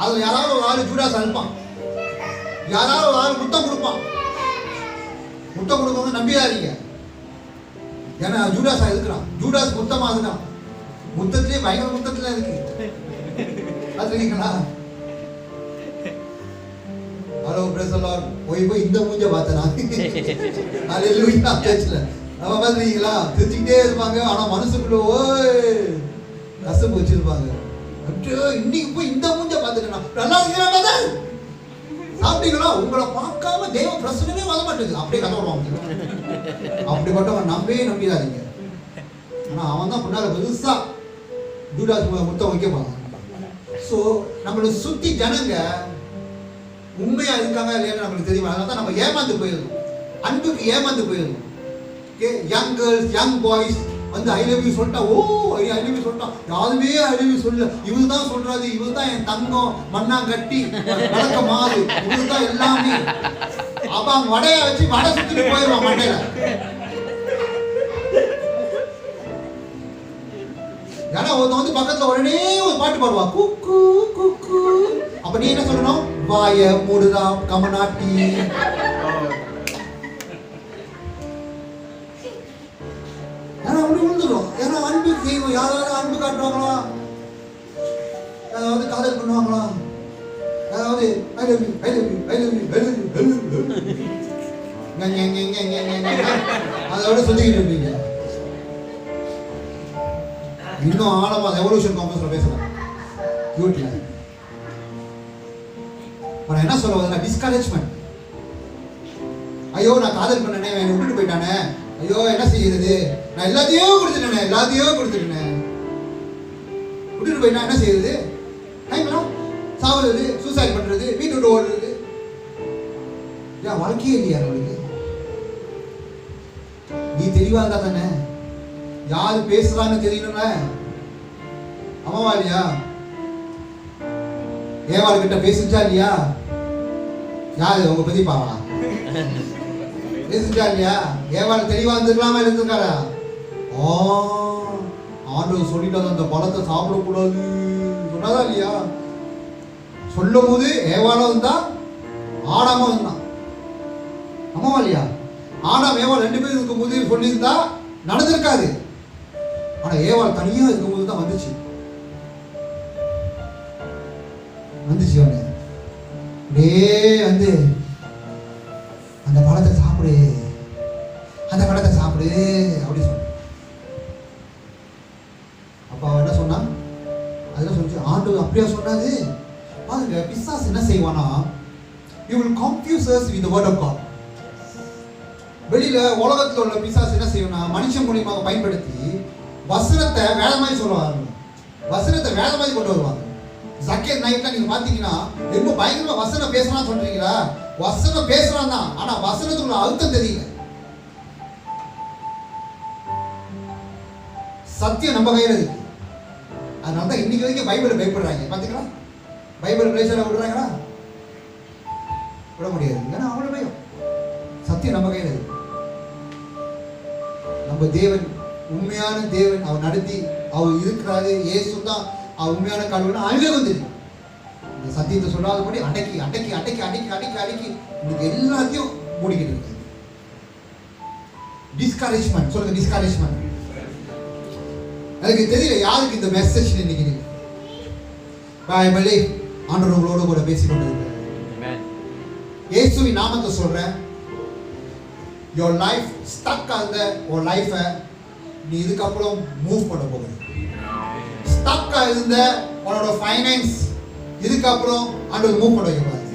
அதுல யாராவது ஒரு ஆளு ஜூடாஸ் அனுப்பான், யாராவது ஒரு ஆளு முத்தம் கொடுப்பான், முத்தம் கொடுக்கவங்க நம்பிடாதீங்க. ஏன்னா ஜூடாஸா இருக்கிறான். ஜூடாஸ் முத்தமா இருக்கான். முத்தத்திலே பயங்கர முத்தத்துல இருக்கு. பாத்துருக்கீங்களா? Hello praise the Lord. போய் இந்த மூஞ்ச பார்த்தனா. ஹalleluya சர்ச்ல. நம்ம பாத்துறீங்களா? திட்டிட்டே இருப்பாங்க. ஆனா மனசுக்குள்ள ஓய் கசப்பு வச்சிருப்பாங்க. அப்படியே இன்னைக்கு போய் இந்த மூஞ்ச பார்த்துட்டேனா நல்லா இருக்கீங்களா? சாப்பிட்டீங்களா? உங்களை பார்க்காம தேவ பிரசன்னமே வர மாட்டேங்குது. அப்படியே கதை விடுவாங்க. அப்படிப்பட்டவன் நம்பிடாதீங்க. ஆனா அவன் தான் முன்னால பெருசா ஜூடாஸ் முத்தம் வைக்கப்பாங்க. ஸோ நம்மளை சுத்தி ஜனங்க உண்மையா இருக்காங்க இல்லையான்னு நம்மளுக்கு தெரியும். அதனால தான் நம்ம ஏமாந்து போயிடும். அன்புக்கு ஏமாந்து போயிடும். Okay, young girls young boys வந்து ஐ லவ் யூ சொல்லிட்டா, ஓ ஐ லவ் யூ சொல்லிட்டா, யாருமே ஐ லவ் யூ சொல்ல, இவரு தான் சொல்றாரு, இவரு தான் என் தங்கம் மண்ணாங்கட்டி வழக்க மாறு, இவரு தான் எல்லாமே. அப்ப அவங்க வடையை வச்சு வடை சுத்திட்டு போயிடுவான் மண்டையில. ஏன்னா ஒருத்தன் வந்து பக்கத்துல உடனே ஒரு பாட்டு பாடுவான், குக்கு குக்கு. அப்ப நீ என்ன சொல்லணும்? வாய மூடுதா கமநாட்டி. ஏன்னா அப்படி விழுந்துடும். ஏன்னா அன்பு செய்வோம். யாராவது அன்பு காட்டுவாங்களா? யாராவது காதல் பண்ணுவாங்களா? யாராவது I love you I love you I love you I love you அதோட சொல்லிக்கிட்டு இருப்பீங்க. இன்னும் ஆழமா எவல்யூஷன் காம்பஸ்ல பேசலாம் யூட்ல. நான் என்ன சொல்ல வரேன்னா டிஸ்கரேஜ்மெண்ட். ஐயோ நான் காதல் பண்ணனே, என்னை விட்டுட்டு போயிட்டானே, ஐயோ என்ன செய்யறது, நான் எல்லாத்தையும் கொடுத்துட்டேன். விட்டுட்டு போயிட்டா என்ன செய்யறது? டைம்லாம் சாவுறது, சூசைட் பண்றது, வீட்டு விட்டு ஓடுறது. ஏன் வாழ்க்கையே இல்லையா அவளுக்கு? நீ தெளிவா இருந்தா தானே யாரு பேசுறான்னு தெரியணும்ல. அம்மாவா இல்லையா? ஏவாள் கிட்ட பேசிச்சா இல்லையா? யாரு உங்க பெரியப்பாவா? பேசிச்சா இல்லையா? ஏவாள் தெளிவா இருந்திருக்கலாமா இருந்திருக்காரா? ஆண்டவர் சொல்லிட்டு அந்த பழத்தை சாப்பிடக்கூடாது சொன்னதா இல்லையா? சொல்லும் போது ஏவாளும் இருந்தா ஆடாமும் இருந்தான். அம்மாவா இல்லையா? ஆடாம் ஏவாள் 2 பேரும் இருக்கும்போது சொல்லியிருந்தா நடந்திருக்காது. ஆனா ஏவாள் தனியா இருக்கும்போது தான் வந்துச்சு ஒண்ணு. அப்படியே வந்து அந்த பழத்தை சாப்பிடு அப்படி சொன்ன. அப்ப அவன் என்ன சொன்னா? அதெல்லாம் சொல்லிச்சு. ஆண்டவர் அப்படியே சொன்னாது. பாருங்க, பிசாசு என்ன செய்வானா, he will confuse us with the word of God. வெளியில உலகத்துல உள்ள பிசாசு என்ன செய்வானா, மனுஷன் மூலியமாக பயன்படுத்தி வசனத்தை வேற மாதிரி சொல்லுவாங்க. வசனத்தை வேற மாதிரி கொண்டு வருவாங்க. சக்கேத் நைட்ல நீங்க பாத்தீங்கன்னா ரொம்ப பயங்கரமா வசனம் பேசலாம் சொல்றீங்களா? வசனம் பேசலாம் தான், ஆனா வசனத்துக்குள்ள அர்த்தம் தெரியல. சத்தியம் நம்ம கையில இருக்கு. அதனால தான் இன்னைக்கு வரைக்கும் பைபிளை பயப்படுறாங்க. பாத்தீங்களா? பைபிள் பிளேஸ்ல விடுறாங்களா? விட முடியாது. ஏன்னா அவ்வளவு பயம். சத்தியம் நம்ம கையில இருக்கு. நம்ம தேவன் உண்மையான தேவன். அவர் நடத்தி அவர் இருக்கிறாரு. இயேசு தான் அவர் உண்மையான கடவுள். அழுகவும் தெரியும். இந்த சத்தியத்தை சொல்லாதபடி அடக்கி அடக்கி அடக்கி அடக்கி அடக்கி அடக்கி இன்னைக்கு எல்லாத்தையும் மூடிக்கிட்டு இருக்கு. டிஸ்கரேஜ்மெண்ட் சொல்லுங்க. டிஸ்கரேஜ்மெண்ட். எனக்கு தெரியல யாருக்கு இந்த மெசேஜ் இன்னைக்கு பைபிளே ஆண்டவர் உங்களோட கூட பேசிக் கொண்டிருக்கிறார். இயேசுவின் நாமத்தை சொல்றேன். your life stuck ஆகுது. ஒரு லைஃபை நீ இதுக்கப்புறம் மூவ் பண்ண போகுது. ஸ்டக் ஆகுது உன்னோட ஃபைனான்ஸ் இதுக்கப்புறம் ஆண்டவர் மூவ் பண்ண வைக்க போகுது.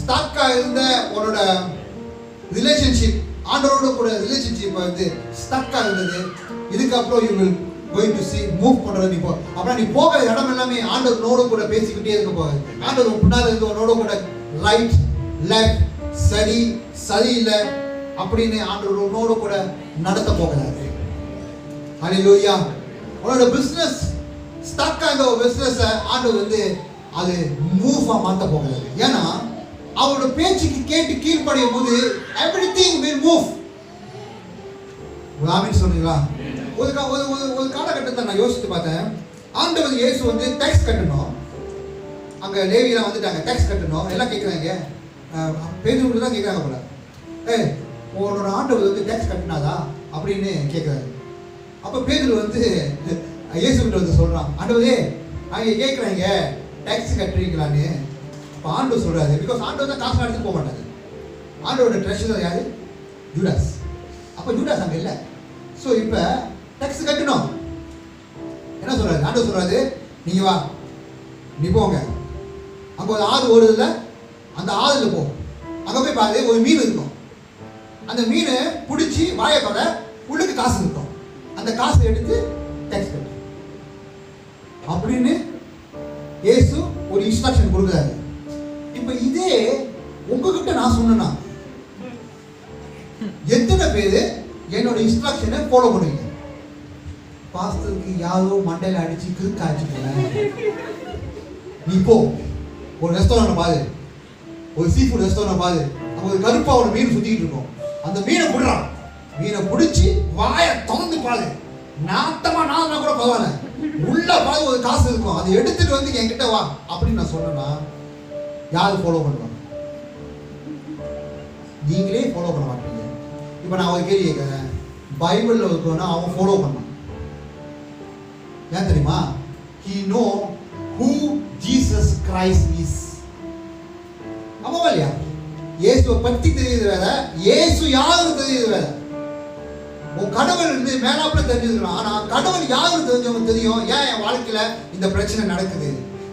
ஸ்டக் ஆகுது உன்னோட ரிலேஷன்ஷிப் ஆண்டவரோட கூட ரிலேஷன்ஷிப் வந்து ஸ்டக் ஆகுது. இதுக்கப்புறம் you will going to see move பண்றது. நீ போ அப்புறம் நீ போகிற இடம் எல்லாமே ஆண்டவரோட கூட பேசிக்கிட்டே இருக்க போகுது. ஆண்டவர் முன்னாடி இருக்கவனோட கூட ரைட் லெஃப்ட் சரி சரியில்லை அப்படின்னு ஆண்டவரோட கூட நடத்த போகிறாரு. ஹல்லேலூயா. உன்னோட பிசினஸ் ஸ்டக் ஆன பிசினஸ் ஆண்டவர் வந்து அது மூவா மாத்த போகிறாரு. ஏன்னா அவரோட பேச்சுக்கு கேட்டு கீழ்ப்படியும் போது எவ்ரிதிங் will move. ஆமென் சொல்றீங்களா? ஒரு காலகட்டத்தை நான் யோசித்து பார்த்தேன். ஆண்டவர் இயேசு வந்து டேக்ஸ் கட்டணும். அங்க லேவியெல்லாம் வந்துட்டாங்க, டேக்ஸ் கட்டணும். எல்லாம் கேட்குறாங்க. பேதுரு தான் கேட்குறாங்க போல. உன்னோட ஆண்டவர் வந்து டேக்ஸ் கட்டினாதா அப்படின்னு கேட்குறாரு. அப்போ பேதுரு வந்து இயேசுகிட்ட வந்து சொல்கிறான், ஆண்டவரே அவங்க கேட்குறாங்க டேக்ஸ் கட்டுறீங்களான்னு. அப்போ ஆண்டவர் சொல்கிறாரு, பிகாஸ் ஆண்டவர் தான் காசு எடுத்துட்டு போக மாட்டாரு. ஆண்டவரோட ட்ரெஷர் யாரு? ஜூடாஸ். அப்போ ஜூடாஸ் அங்கே இல்லை. ஸோ இப்போ டேக்ஸ் கட்டணும். என்ன சொல்கிறாரு? ஆண்டவர் சொல்கிறாரு, நீங்கள் வா, நீ போங்க, அங்கே ஒரு ஆறு ஓடுதில்ல, அந்த ஆறுல போ, அங்கே போய் பாரு, ஒரு மீன் இருக்கும், அந்த மீனை பிடிச்சி வாயத்தோட உள்ளுக்கு காசு இருக்கும், அந்த காசை எடுத்து டேக்ஸ் கட்டு அப்படின்னு இயேசு ஒரு இன்ஸ்ட்ரக்ஷன் கொடுக்குறாரு. இப்போ இதே உங்ககிட்ட நான் சொன்னேன்னா எத்தனை பேர் என்னோட இன்ஸ்ட்ரக்ஷனை ஃபாலோ பண்ணுவீங்க? பாஸ்டருக்கு யாரோ மண்டையில் அடிச்சு கிறுக்காச்சுக்கல, நீ போ ஒரு ரெஸ்டாரண்ட் பாரு, ஒரு சீ ஃபுட் ரெஸ்டாரண்ட் பாரு, அங்கே ஒரு கருப்பா ஒரு மீன் சுத்திக்கிட்டு இருக்கும், அந்த மீனை பிடுறான், மீனை பிடிச்சி வாயை திறந்து பாரு, நாட்டமா நான் கூட பரவாயில்ல, உள்ள பாரு ஒரு காசு இருக்கும், அதை எடுத்துட்டு வந்து என்கிட்ட வா அப்படின்னு நான் சொன்னேன்னா யாரு ஃபாலோ பண்ணுவாங்க? நீங்களே ஃபாலோ பண்ண மாட்டீங்க. இப்போ நான் ஒரு கேள்வி கேட்குறேன், பைபிளில் இருக்கோன்னா அவன் ஃபாலோ பண்ணான், ஏன் தெரியுமா? He know who Jesus Christ is. ஆமாவா இல்லையா? இயேசுவை பற்றி தெரியுது வேற, இயேசு யாருன்னு தெரியுது வேற. உன் கடவுள் வந்து மேலாப்புல தெரிஞ்சுக்கலாம், ஆனா கடவுள் யாருன்னு தெரிஞ்சவங்க தெரியும். ஏன் என் வாழ்க்கையில இந்த பிரச்சனை நடக்குது?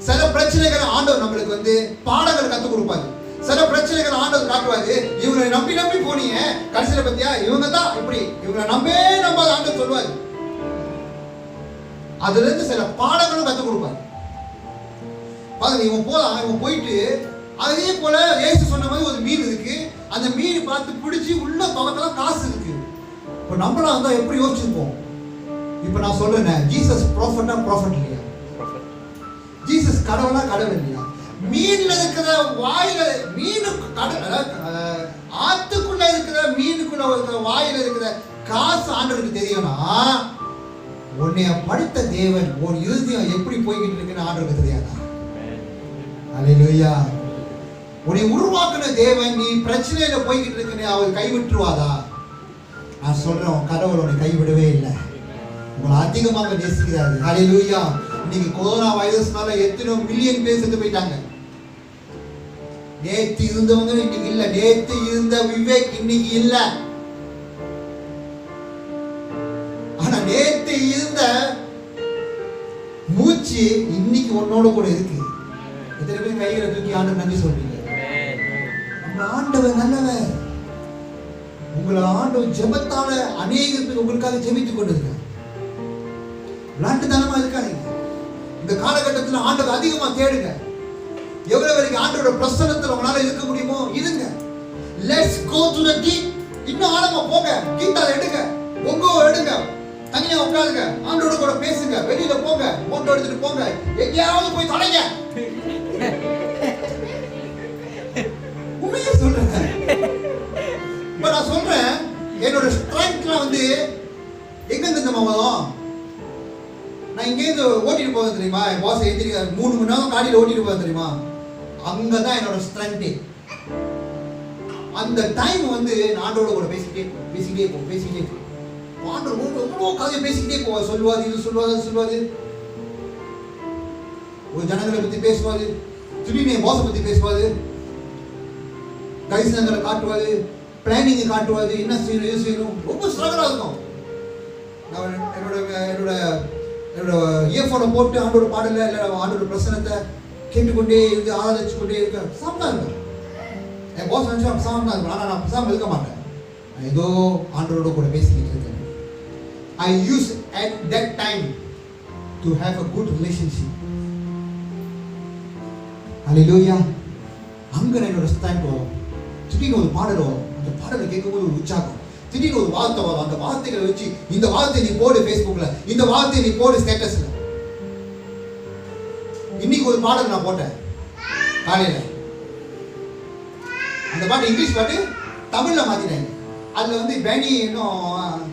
சில பிரச்சனைகளை ஆண்டவர் நம்மளுக்கு வந்து பாடங்கள் கற்றுக் கொடுப்பாரு. சில பிரச்சனைகள் ஆண்டவர் காட்டுவாரு, இவங்களை நம்பி நம்பி போனீங்க, கடைசியில பத்தியா இவங்க தான் இப்படி, இவங்களை நம்பாத ஆண்டவர் சொல்லுவாரு. அதுல இருந்து சில பாடங்களும் கற்றுக் கொடுப்பாரு. பாருங்க, இவன் போலாம், இவன் போயிட்டு அதே போல இயேசு சொன்ன மாதிரி ஒரு மீன் இருக்கு, அந்த மீன் பார்த்து பிடிச்சி உள்ள பக்கத்துல காசு இருக்கு. இப்போ நம்மளா இருந்தா எப்படி யோசிச்சிருப்போம்? இப்போ நான் சொல்றேன், ஜீசஸ் ப்ராஃபட்டா ப்ராஃபட் இல்லையா? ஜீசஸ் கடவுளா கடவுள் இல்லையா? மீன்ல இருக்கிற வாயில மீனு ஆத்துக்குள்ள இருக்கிற மீனுக்குள்ள இருக்கிற வாயில இருக்கிற காசு ஆண்டவருக்கு தெரியும்னா, உன்னைய படித்த தேவன் உன் இருதயம் எப்படி போய்கிட்டு இருக்குன்னு ஆண்டவருக்கு தெரியாதா? அல்லேலூயா. உன்னை உருவாக்குன தேவன் நீ பிரச்சனையில போய்கிட்டு இருக்குன்னு அவர் கைவிட்டுருவாதா? நான் சொல்றேன், கடவுள் உன்னை கைவிடவே இல்லை, உங்களை அதிகமாக நேசிக்கிறாரு. அல்லேலூயா. இன்னைக்கு கொரோனா வைரஸ்னால எத்தனை மில்லியன் பேர் செத்து போயிட்டாங்க. நேத்து இருந்தவங்க இன்னைக்கு இல்ல, நேத்து இருந்த விவேக் இன்னைக்கு இல்ல, ஆனா நேத்து இருந்த மூச்சு இன்னைக்கு உன்னோட கூட இருக்கு. எத்தனை பேர் கைகளை தூக்கி ஆண்டு நன்றி சொல்றீங்க? நம்ம ஆண்டவர் நல்லவர். உங்களை ஆண்டவர் ஜெபத்தால அநேக பேர் உங்களுக்காக ஜெபித்துக் கொண்டிருக்காங்க. விளையாட்டுத்தனமா இருக்காதீங்க. இந்த காலகட்டத்தில் ஆண்டவர் அதிகமா தேடுங்க. எவ்வளவு வரைக்கும் ஆண்டவரோட பிரசன்னத்துல உங்களால இருக்க முடியுமோ இருங்க. Let's go to the deep. இன்னும் ஆழமா போங்க. கீதால எடுங்க, உங்க எடுங்க, தனியா உட்காருங்க, ஆண்டவரோட கூட பேசுங்க, வெளியில போங்க, போட்டோ எடுத்துட்டு போங்க, எங்கேயாவது போய் தொலைங்க. உண்மையா சொல்றேன். இப்ப நான் சொல்றேன், என்னோட ஸ்ட்ரென்த்லாம் வந்து எங்க இருந்து வரும்? நான் இங்கேருந்து ஓட்டிட்டு போவேன் தெரியுமா? என் பாஸ் ஏற்றிருக்காரு, 3 மணி நேரம் காடியில் ஓட்டிட்டு போவேன் தெரியுமா? அங்கதான் என்னோட ஸ்ட்ரென்த்தே. அந்த டைம் வந்து ஆண்டோட கூட பேசிக்கிட்டே போ. ஆண்டோட எவ்வளோ கதையை பேசிக்கிட்டே போவார். சொல்லுவாரு, இது சொல்லுவாரு, அது சொல்லுவாரு, ஒரு ஜனங்களை பத்தி பேசுவாரு, திடீர்னு என் பாஸை பத்தி பேசுவாரு, கைசனங்களை காட்டுவாரு, பிளானிங்கை காட்டுவாரு, என்ன செய்யணும் எது செய்யணும். ரொம்ப ஸ்ட்ரகலா இருக்கும். நான் என்னோட இயர்ஃபோனை போட்டு ஆண்டோட பாடல இல்லை ஆண்டோட பிரசனத்தை கேட்டுக்கொண்டே இருந்து ஆராதிச்சு கொண்டே இருக்க சாப்பிட்டா இருக்கும். என் பாஸ் நினச்சா சாப்பிட்டா இருக்கும், ஆனால் நான் சாமி இருக்க மாட்டேன். நான் ஏதோ ஆண்டோட கூட பேசிக்கிட்டு இருக்கேன். I use at that time to have a good relationship. Hallelujah. அங்கே என்னோட ஸ்ட்ரென்த் வரும். திடீர்னு ஒரு பாடல் வரும், அந்த பாடலை கேட்கும்போது ஒரு உற்சாகம். திடீர்னு ஒரு வார்த்தை வரும், அந்த வார்த்தைகளை வச்சு இந்த வார்த்தையை நீ போடு ஃபேஸ்புக்ல, இந்த வார்த்தையை நீ போடு ஸ்டேட்டஸ்ல. இன்னைக்கு ஒரு பாடல் நான் போட்டேன் காலையில. அந்த பாட்டு இங்கிலீஷ் பாட்டு தமிழ்ல மாத்திட்டாங்க. அதுல வந்து பெனி இன்னும்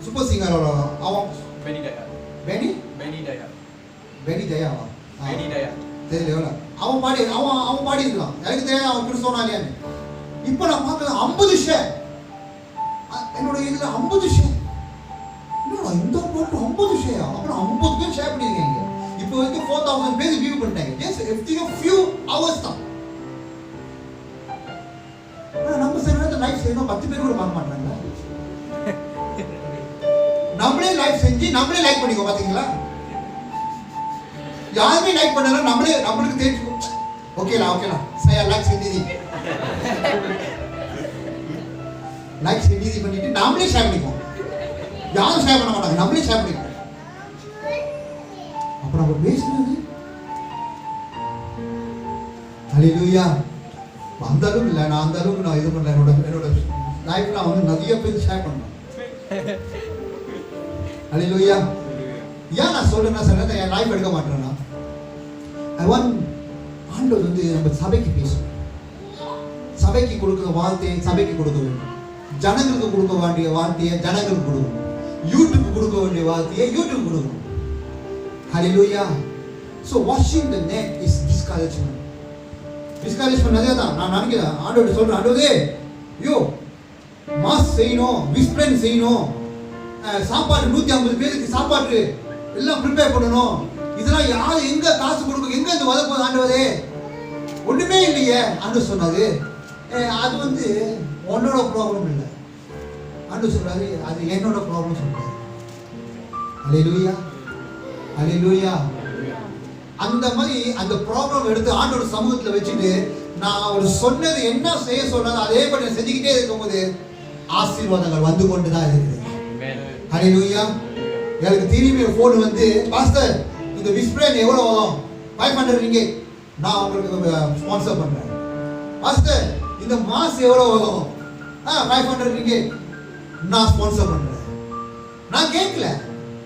சூப்பர் சிங்கரோட அவன் பெனி தயாவா தெரியல எவ்வளோ அவன் பாடி இருக்கலாம். எனக்கு தெரியாது அவன் கிறிஸ்தவனா இல்லையான்னு. இப்போ நான் பார்க்கல 50 ஷேர் என்னோட இதுல 50 ஷேர். என்னடா இந்த போட்டு 50 ஷேர், அப்புறம் 50 பேர் ஷேர் பண்ணிருக்கீங்க. இப்போ வந்து 4000 பேர் வியூ பண்ணிட்டாங்க. ஜஸ்ட் a few hours தான். நம்ம சேனல்ல லைவ் செய்யணும் 10 பேர் கூட பார்க்க மாட்டாங்க. நம்மளே லைவ் செஞ்சு நம்மளே லைக் பண்ணிக்கோ. பாத்தீங்களா, யாருமே லைக் பண்ணல, நம்மளுக்கு தெரிஞ்சு ஓகேலா சையா லைக் செஞ்சு பண்ணிட்டு நாமளே ஷேர் பண்ணிக்குவோம். யாரும் ஷேர் பண்ண மாட்டாங்க, நம்மளே ஷேர் பண்ணிக்குவோம். அப்புறம் நம்ம பேசுறது ஹல்லேலூயா. அந்த அளவுக்கு இல்லை, நான் அந்த அளவுக்கு நான் இது பண்ணல. என்னோட லைஃப்ல நான் வந்து நிறைய பேர் ஷேர் பண்ணேன். ஹல்லேலூயா. ஏன் நான் சொல்றேன்னா சில நேரத்தில் என் லைஃப் எடுக்க மாட்டேன்னா, ஆண்டவர் வந்து நம்ம சபைக்கு பேசணும். சபைக்கு கொடுக்குற வார்த்தையை சபைக்கு கொடுக்க வேண்டும். ஜனங்களுக்கு கொடுக்க வேண்டிய வார்த்தையை ஜனங்களுக்கு கொடுக்கணும். யூடியூப் கொடுக்க வேண்டிய வார்த்தையை யூடியூப் கொடுக்கணும். ஹல்லேலூயா. So washing the net is discouragement. Discouragement அதே தான். நான் நினைக்கிறேன் ஆண்டவர் சொல்றேன், ஆண்டவரே யோ மாஸ் செய்யணும், விஸ்பிளன் செய்யணும், சாப்பாடு 150 பேருக்கு சாப்பாடு எல்லாம் ப்ரிப்பேர் பண்ணணும். இதெல்லாம் யார் எங்க காசு கொடுக்க, எங்க இந்த வர போகுது ஆண்டவரே? ஒண்ணுமே இல்லையே ஆண்டவர் சொன்னாரு. அது வந்து உன்னோட ப்ராப்ளம் இல்லை. ஆண்டவர் சொல்றாரு அது என்னோட ப்ராப்ளம் சொல்றாரு. ஹல்லேலூயா, ஹல்லேலூயா. அந்த மாதிரி அந்த ப்ராப்ளம் எடுத்து ஆண்டவர் சமூகத்துல வச்சுட்டு நான் அவர் சொன்னது என்ன செய்ய சொன்னது அதே பண்ணி செஞ்சுக்கிட்டே இருக்கும்போது ஆசீர்வாதங்கள் வந்து கொண்டு தான் இருக்குது. ஹல்லேலூயா. எனக்கு திரும்பி ஃபோன் வந்து, பாஸ்டர் இந்த விஸ்பிரேன் எவ்வளோ வரும்? 500 ரிங்கெட் நான் உங்களுக்கு ஸ்பான்சர் பண்றேன். பாஸ்டர் இந்த மாஸ் எவ்வளோ வரும்? 500 ரிங்கெட் நான் ஸ்பான்சர் பண்றேன். நான் கேட்கல,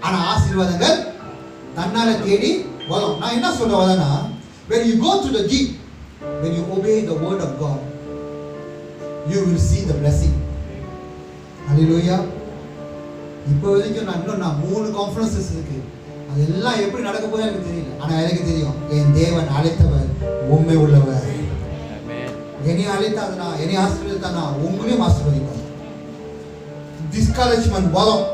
ஆனா ஆசீர்வாதங்கள் தன்னால தேடி வரும். நான் என்ன சொல்ல வரேன்னா, when you go to the deep, when you obey the word of God, you will see the blessing. Hallelujah. இப்போ வரைக்கும் நான் 3 கான்ஃபரன்சஸ் இருக்கு. அதெல்லாம் எப்படி நடக்க போகுது எனக்கு தெரியல. ஆனா எனக்கு தெரியும் என் தேவன் அழைத்தவர் உண்மை உள்ளவர். என்னை அழைத்தாதுனா, என்னை ஆசீர்வதித்தானா உங்களையும் ஆசீர்வதிப்பார். டிஸ்கரேஜ்மென்ட் வரும்.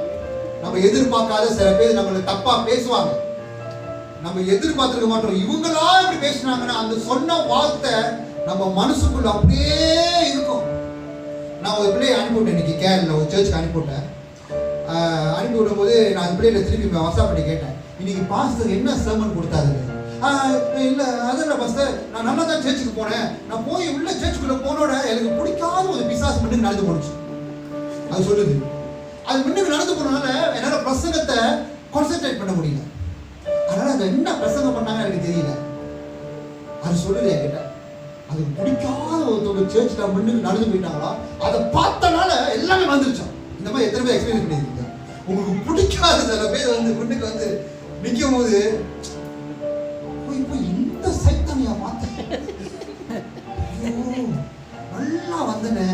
நம்ம எதிர்பார்க்காத சில பேர் நம்மளை தப்பா பேசுவாங்க. நம்ம எதிர்பார்த்திருக்க மாட்டோம். இவங்களா இப்படி பேசினாங்கன்னா அந்த சொன்ன வார்த்தை நம்ம மனசுக்குள்ள அப்படியே இருக்கும். நான் ஒரு பிள்ளையை அனுப்பிவிட்டேன் இன்னைக்கு கேரளா ஒரு சர்ச்சுக்கு அனுப்பிவிட்டேன். அனுப்பி விடும்போது நான் அந்த பிள்ளையில திருப்பி வாட்ஸ்அப் பண்ணி கேட்டேன், இன்னைக்கு பாஸ்டர் என்ன சர்மன் கொடுத்தாரு? இல்லை அதெல்லாம் பாஸ்டர் நான் நல்லா தான் சர்ச்சுக்கு போனேன். நான் போய் உள்ள சர்ச்சுக்குள்ள போனோட எனக்கு பிடிக்காத ஒரு பிசாசு மட்டும் நடந்து போனுச்சு. அது சொல்லுது. அது முன்னுக்கு நடந்து போனதுனால என்னால் பிரசங்கத்தை கான்சென்ட்ரேட் பண்ண முடியல. அதனால அது என்ன பிரசங்கம் பண்ணாங்க எனக்கு தெரியல. அது சொல்லுது என்கிட்ட, அது பிடிக்காத ஒருத்தவங்க சர்ச்சில் முன்னுக்கு நடந்து போயிட்டாங்களா, அதை பார்த்தனால எல்லாமே வந்துருச்சோம். இந்த மாதிரி எத்தனை பேர் எக்ஸ்பீரியன்ஸ் பண்ணியிருக்கீங்க? உங்களுக்கு பிடிக்காத சில பேர் வந்து முன்னுக்கு வந்து நிற்கும் போது போய் இந்த சைத்தனையா பார்த்தேன், நல்லா வந்தனே,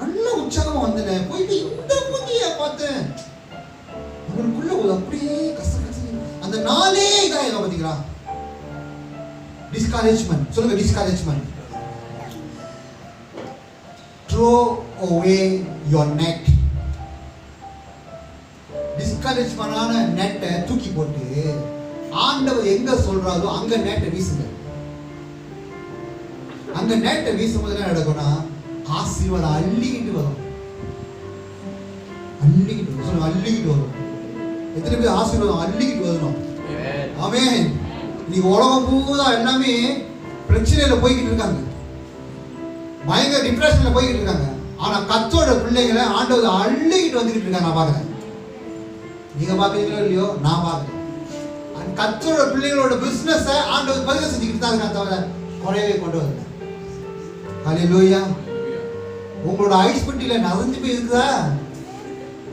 நல்ல உற்சாகமா வந்தனே, போய் இந்த மூஞ்சிய பார்த்தேன், உங்களுக்குள்ள ஒரு அப்படியே கஷ்டம் அந்த நாளே இதாயிரும். பாத்தீங்களா? டிஸ்கரேஜ்மென்ட். சொல்லுங்க discouragement. Throw away your net. Discourage பண்ணான நெட்டை தூக்கி போட்டு ஆண்டவர் எங்க சொல்றாரோ அங்க நெட்டை வீசுங்க. அங்க நெட்டை வீசும்போது என்ன நடக்கும்னா ஆசீர்வாதம் அள்ளிக்கிட்டு வரும். அள்ளிக்கிட்டு வரும். சொல்லுங்க அள்ளிக்கிட்டு வரும். எத்தனை பேர் ஆசீர்வாதம் அள்ளிக்கிட்டு வரணும்? ஆமென். இன்னைக்கு உலகம் பூரா எல்லாமே பிரச்சனையில போய்கிட்டு இருக்காங்க, பயங்கர டிப்ரெஷன்ல போய்கிட்டு இருக்காங்க. ஆனா கர்த்தரோட பிள்ளைகளை ஆண்டவர் அள்ளிக்கிட்டு வந்துகிட்டு இருக்காங்க. நான் பாக்குறேன். நீங்க பாக்குறீங்களோ இல்லையோ, நான் பாக்குறேன். கர்த்தரோட பிள்ளைகளோட பிசினஸ் ஆண்டவர் பதிவு செஞ்சுக்கிட்டு தான் இருக்காங்க, தவிர குறையவே கொண்டு வரல. ஹல்லேலூயா. உங்களோட ஐஸ் பெட்டியில நிறைஞ்சு போய் இருக்குதா?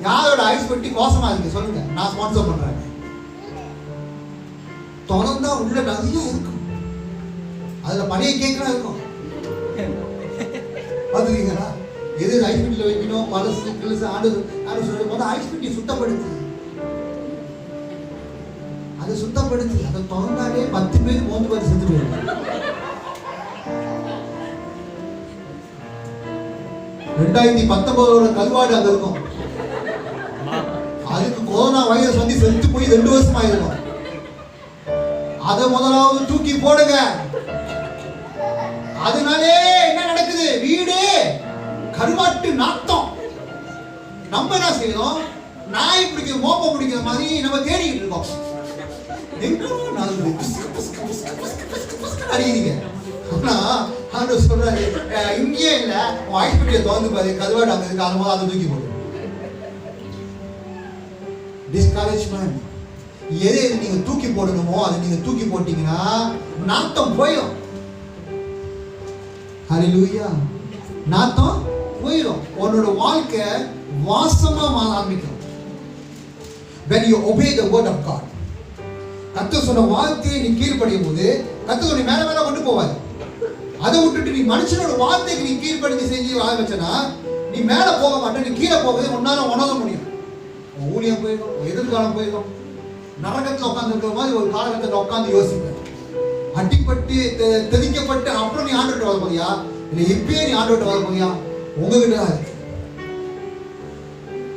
யாரோட ஐஸ் பெட்டி கோசமா இருக்கு சொல்லுங்க, நான் ஸ்பான்சர் பண்றேன். தொடர்ந்தா உள்ள நிறைய இருக்கும். அதுல பழைய கேக்கெல்லாம் இருக்கும். பாத்துக்கீங்களா? எது ஐஸ் பெட்டியில வைக்கணும், பழசு கிளசு ஆண்டு சொல்றது போது ஐஸ் பெட்டி சுத்தப்படுத்து. அதை சுத்தப்படுத்தி அதை தொடர்ந்தாலே 10 பேர் 3 பேர் செத்து போயிருக்காங்க. 2019 கல்வாடு அங்க இருக்கும். அதுக்கு கொரோனா வைரஸ் வந்து செத்து போய் 2 வருஷம் ஆயிருக்கும். அதை முதலாவது தூக்கி போடுங்க. அதனாலே என்ன நடக்குது? வீடு கருவாட்டு நாத்தம். நம்ம என்ன செய்யணும்? நாய் பிடிக்கிற மோப்பம் பிடிக்கிற மாதிரி நம்ம தேடிக்கிட்டு இருக்கோம். அறியுங்க. ஆனா ஆண்டவர் சொல்றாரு, இங்கேயே இல்ல, வாய்ப்புட்டியை திறந்து பாரு, கருவாடு அங்க இருக்கு, அது அதை தூக்கி போடு. டிஸ்கரேஜ்மெண்ட். எதை நீங்க தூக்கி போடணுமோ அதை நீங்க தூக்கி போட்டீங்கன்னா நாத்தம் போயிடும். ஹல்லேலூயா. நாத்தம் போயிடும். உன்னோட வாழ்க்கை வாசமா மாற ஆரம்பிக்கும். when you obey the word of God. கர்த்தர் சொன்ன வார்த்தையை நீ கீழ்ப்படியும் போது கர்த்தர் நீ மேல மேல கொண்டு போவாரு. அதை விட்டுட்டு நீ மனுஷனோட வார்த்தைக்கு நீ கீழ்ப்படிஞ்சு செஞ்சு ஆரம்பிச்சனா நீ மேல போக மாட்டே, நீ கீழே போகவே உன்னால உணர முடியும். ஊழியம் போயிடும், எதிர்காலம் போயிடும். நரகத்தில் உட்கார்ந்து இருக்கிற மாதிரி ஒரு காலகட்டத்தில் உட்கார்ந்து யோசிப்பேன். அடிப்பட்டு தெளிக்கப்பட்டு அப்புறம் நீ ஆண்டோட்ட வர போறியா, இல்லை இப்பயே நீ ஆண்டோட்ட வர போறியா? உங்ககிட்ட தான் இருக்கு.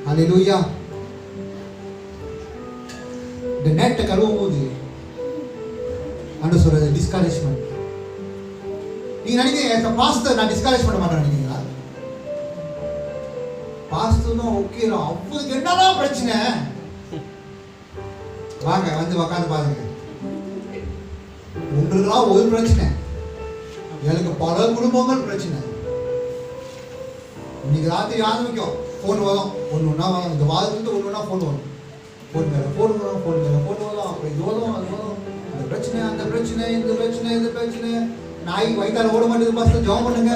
ஹல்லேலூயா. இந்த நேட்டை கழுவும் போது ஆண்டவர் சொல்றது டிஸ்கரேஜ்மெண்ட். நீங்க நினைக்கிறீங்க பாஸ்டர் நான் டிஸ்கரேஜ் பண்ண மாட்டேன் நினைக்கிறீங்களா? பாஸ்டர் தான் ஓகே, அவருக்கு என்னதான் பிரச்சனை? வாங்க வந்து உக்காந்து பாருங்க. ஒன்றுலாம் ஒரு பிரச்சனை, எனக்கு பல குடும்பங்கள் பிரச்சனை. இன்னைக்கு ராத்திரி ஆரம்பிக்கும், போன் வரும், ஒன்றுனா வரும். இந்த வாரத்துக்கு ஒன்றுனா போன் வரும், போன் மேல போன் வரும், போன் மேல போன் வரும். அப்படி இது வரும், அது வரும். இந்த பிரச்சனை, அந்த பிரச்சனை, இந்த பிரச்சனை, இந்த பிரச்சனை. நாய் வயிற்றால ஓட மாட்டேங்குது பாஸ்டர், ஜெபம் பண்ணுங்க.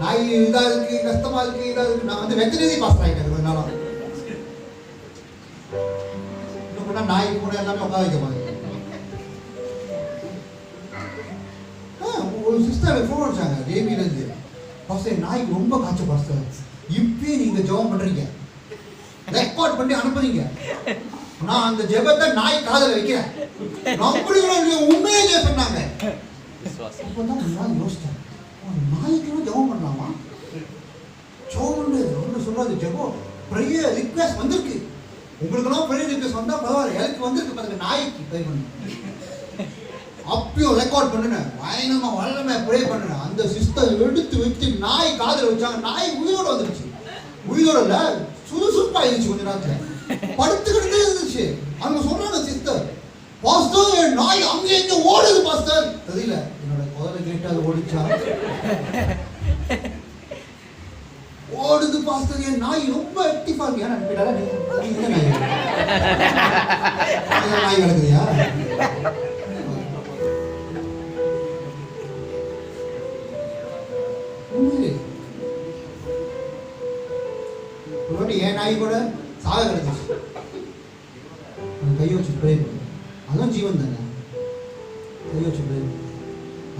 நாய் இதா இருக்கு, கஷ்டமா இருக்கு, இதா இருக்கு. நான் வந்து வெத்தினரி பாஸ்டர் ஆகிட்டேன் கொஞ்ச நாளா. இன்னும் பண்ணா நாய் கூட எல்லாமே உட்கார வைக்க பாருங்க. ஒரு சிஸ்டர் ஃபோன் அடிச்சாங்க ஜேபில இருந்து, பாஸ்டர் நாய் ரொம்ப காய்ச்சல் பாஸ்டர், இப்பயே நீங்க ஜெபம் பண்றீங்க, ரெக்கார்ட் பண்ணி அனுப்புறீங்க. நான் அந்த ஜெபத்தை நாய் காதுல வைக்கிறேன். நான் உண்மையே சொன்னாங்க. அப்பதான் நான் யோசிச்சேன், நாய்க்கு ஜெபம் பண்ணலாமா? ஜெபம் சொல்றாரு, ஜெபம் ப்ரேயர் ரிக்வெஸ்ட் வந்திருக்கு. உங்களுக்கெல்லாம் ப்ரேயர் ரிக்வெஸ்ட் வந்தா பரவாயில்ல, எனக்கு வந்திருக்கு பாருங்க, நாய்க்கு ப்ரே பண்ணு. அப்பயும் ரெக்கார்ட் பண்ணுனேன், பயணமா வல்லமே ப்ரே பண்ணுனேன். அந்த சிஸ்டர் எடுத்து வச்சு நாய் காதுல வச்சாங்க. நாய் உயிரோட வந்துருச்சு. உயிரோட இல்ல, சுறுசுறுப்பா இருந்துச்சு. கொஞ்ச நேரத்துல படுத்துக்கிட்டே இருந்துச்சு. அவங்க சொல்றாங்க சிஸ்டர், பாஸ்டர் என் நாய் அங்க எங்க ஓடுது பாஸ்டர். தெரியல, என்னோட குரலை கேட்டு அது ஓடிச்சா? ஓடுது பாஸ்டர், என் நாய் ரொம்ப ஆக்டிவா இருக்கு. ஏன்னா நாய் கிடக்குறியா? என் நாய் கூட சாக கிடந்துச்சு. கையை வச்சு ப்ரே பண்ணு, அதுவும் ஜீவன் தானே. கையை வச்சு ப்ரே பண்ணு,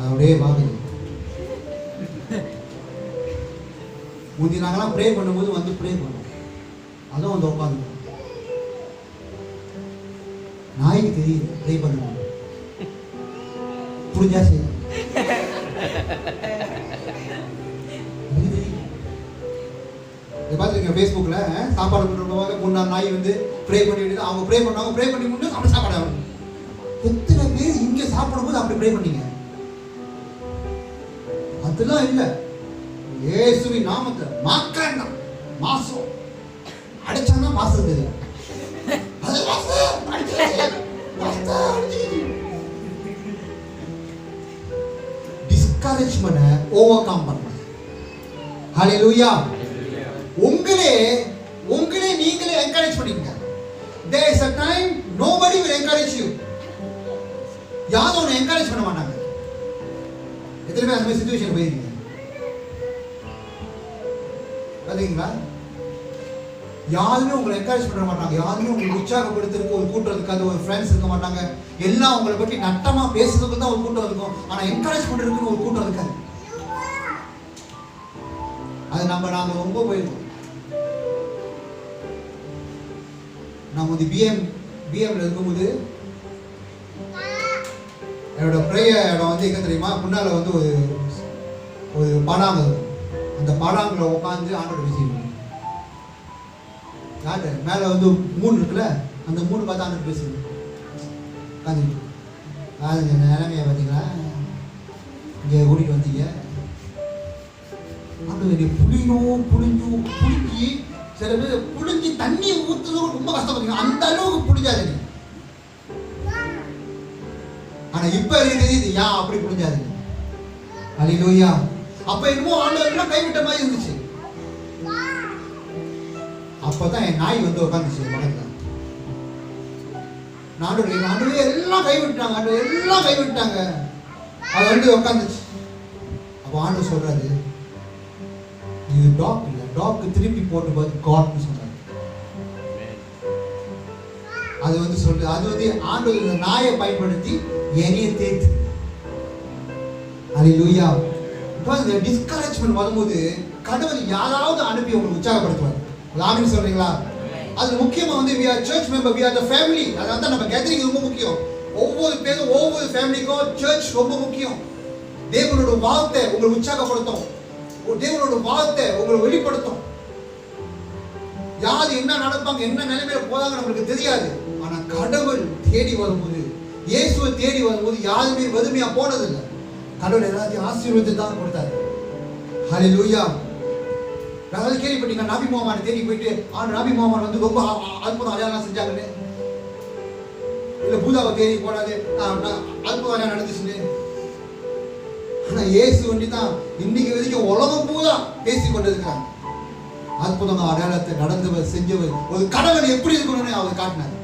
அப்படியே வாங்குது. முந்தி நாங்கெல்லாம் ப்ரே பண்ணும்போது வந்து ப்ரே பண்ணோம், அதுவும் வந்து உட்காந்து. நாய்க்கு தெரியுது ப்ரே பண்ணணும், புரிஞ்சா சரி. பார்த்துருக்கீங்க ஃபேஸ்புக்கில் சாப்பாடு பண்ணுறவங்க 3 நாள் நாய் வந்து ப்ரே பண்ணிட்டு அவங்க ப்ரே பண்ணுவாங்க. ப்ரே பண்ணி முடிஞ்சு அப்படி சாப்பாடு ஆகணும். எத்தனை பேர் இங்கே சாப்பிடும்போது அப்படி ப்ரே பண்ணீங்க? அதெல்லாம் இல்லை. இயேசுவின் நாமத்தில் மாக்காண்டா மாசம் அடிச்சாங்கன்னா மாசம் தெரியும். டிஸ்கரேஜ்மென்ட்டை ஓவர் கம் பண்ணணும். ஹல்லேலூயா. உங்களே நீங்களே என்கரேஜ் பண்ணிக்கங்க. There is a time nobody will encourage you. யாரும் உன்னை என்கரேஜ் பண்ண மாட்டாங்க. எத்தனை பேர் அந்த மாதிரி சிச்சுவேஷன் போயிருக்கீங்க? பாத்தீங்களா? யாருமே உங்களை என்கரேஜ் பண்ண மாட்டாங்க. யாருமே உங்களுக்கு உற்சாகப்படுத்துறதுக்கு ஒரு கூட்டம் இருக்காது, ஒரு ஃப்ரெண்ட்ஸ் இருக்க மாட்டாங்க. எல்லாம் உங்களை பற்றி நட்டமா பேசுறதுக்கு தான் ஒரு கூட்டம் இருக்கும். ஆனா என்கரேஜ் பண்றதுக்கு ஒரு கூட்டம் இருக்காது. அது நாங்க ரொம்ப போயிருக்கோம். நான் வந்து பிஎம்ல இருக்கும்போது என்னோட ப்ரேயர் இடம் வந்து எங்க தெரியுமா? முன்னால வந்து ஒரு பனாங்க இருக்கும். அந்த பாடாங்களை உட்காந்து ஆண்டோட பேசிட்டு யாரு மேலே வந்து 3 இருக்குல்ல, அந்த 3 பார்த்து ஆண்டோட பேசுங்க உட்காந்துட்டு. அதுங்க நிலைமையை பார்த்தீங்களா, இங்கே கூட்டிகிட்டு வந்தீங்க ஆண்டு புளிஞ்சி சில பேர் புளிஞ்சி தண்ணியை ஊற்றுறது ரொம்ப கஷ்டப்படுறீங்க, அந்த அளவுக்கு புளிஞ்சாதுங்க. ஆனா இப்ப இருக்குது இது ஏன் அப்படி புரிஞ்சாதுங்க. அல்லேலூயா. அப்ப என்னமோ ஆண்டவர்லாம் கைவிட்ட மாதிரி இருந்துச்சு. அப்பதான் என் நாய் வந்து உட்காந்துச்சு பக்கத்துல. ஆண்டவரே எல்லாம் கைவிட்டாங்க, ஆண்டவரே எல்லாம் கைவிட்டாங்க. அது வந்து உட்காந்துச்சு. அப்ப ஆண்டவர் சொல்றாரு, இது டாக் இல்ல, டாக் திருப்பி போட்டு பார்த்து காட்னு சொன்னாரு. அது வந்து சொல்றது, அது வந்து ஆண்டவர் இந்த நாயை பயன்படுத்தி என்னைய தேய்த்து. அல்லேலூயா. இப்போ இந்த டிஸ்கரேஜ்மெண்ட் வரும்போது கடவுள் யாராவது அனுப்பி உங்களுக்கு உற்சாகப்படுத்துவார். ஆமென் சொல்றீங்களா? அது முக்கியமா வந்து we are church member, we are the family. அதான் நம்ம கேதரிங் ரொம்ப முக்கியம். ஒவ்வொரு பேரும் ஒவ்வொரு ஃபேமிலிக்கும் சர்ச் ரொம்ப முக்கியம். தேவனோட வார்த்தை உங்களை உற்சாகப்படுத்தும், தேவனோட வார்த்தை உங்களை வெளிப்படுத்தும். யார் என்ன நடப்பாங்க, என்ன நிலைமையில போறாங்க நம்மளுக்கு தெரியாது. ஆனா கடவுள் தேடி வரும்போது, இயேசுவை தேடி வரும்போது யாருமே வறுமையா போனதில்லை. கடவுள் எல்லாத்தையும் ஆசீர்வாதத்தை தான் கொடுத்தாரு. ஹல்லேலூயா. நான் கேள்விப்பட்டீங்க நபி முகமது தேடி போயிட்டு நபி முகமது வந்து ரொம்ப அற்புதம் அடையாளம் செஞ்சாங்கன்னு, இல்ல பூதாவை தேடி போனாது அற்புதம் அடையாளம் நடந்துச்சுன்னு. ஆனா இயேசு வந்து தான் இன்னைக்கு வரைக்கும் உலகம் பூரா பேசி கொண்டிருக்கிறாங்க. அற்புதமா அடையாளத்தை நடந்தவர் செஞ்சவர் ஒரு கடவுள் எப்படி இருக்கணும்னு அவர் காட்டினார்.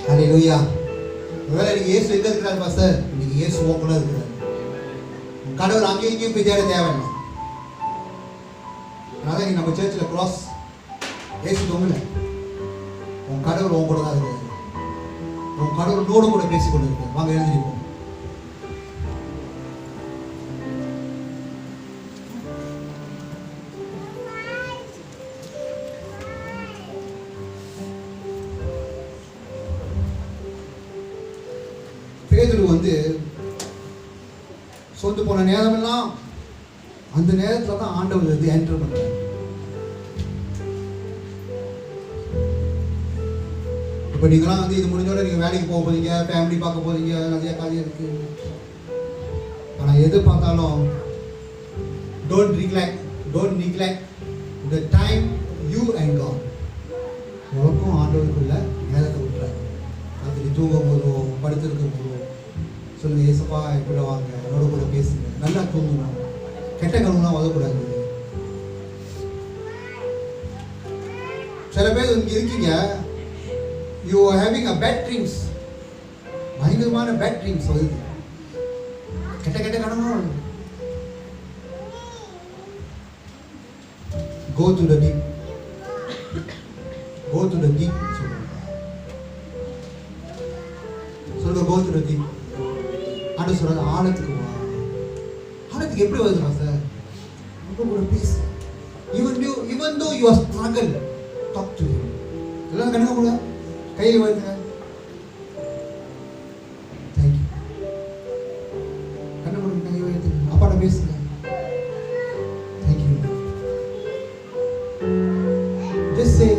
ஹல்லேலூயா. ஒருவேளை நீங்க இயேசு எங்க இருக்கிறார் பாஸ்டர், இன்னைக்கு இயேசு உங்களுக்குள்ள இருக்கிறார். கடவுள் அங்கேயும் இங்கேயும் போய் தேட தேவையில்லை. அதனால நீங்க நம்ம சர்ச்சில் கிராஸ் இயேசு தொங்கல, உன் கடவுள் உன் கூட தான் இருக்கிறார். உன் கடவுள் நோடு கூட பேசி கொண்டு இருக்கிறார். வாங்க எழுதிப்போம். பேதுரு வந்து சொந்து போன நேரமெல்லாம் அந்த நேரத்துல தான் ஆண்டவர் வந்து என்டர் பண்றாரு. இப்ப நீங்களாம் வந்து இது முடிஞ்சோட நீங்க வேலைக்கு போக போறீங்க, ஃபேமிலி பார்க்க போறீங்க, நிறைய காரியம் இருக்கு. ஆனா எது பார்த்தாலும் don't neglect the time you and God. உனக்கும் ஆண்டவருக்குள்ள நேரத்தை விட்டுறாரு. அது தூங்கும் போதோ படுத்திருக்கும் போதோ சொல்லுங்க, ஏசப்பா இப்படி வாங்க, என்னோட கூட பேசுங்க, நல்லா தூங்கணும், கெட்ட கனவுலாம் வரக்கூடாது. சில பேர் இங்க இருக்கீங்க, you are having a bad dreams, பயங்கரமான bad dreams வருது, கெட்ட கெட்ட கனவு. go to the deep சொல்லுங்க go to the deep. ஆண்டு சொல்றது ஆழத்துக்கு வா. ஆழத்துக்கு எப்படி வருது சார்? ரொம்ப கூட பேசு. even though you are struggle, talk to him. எல்லாம் கண்ணுங்க போல கையை வைங்க. thank you. கண்ணு போடுங்க, கையை வைங்க, அப்பாட்ட பேசுங்க. thank you. just say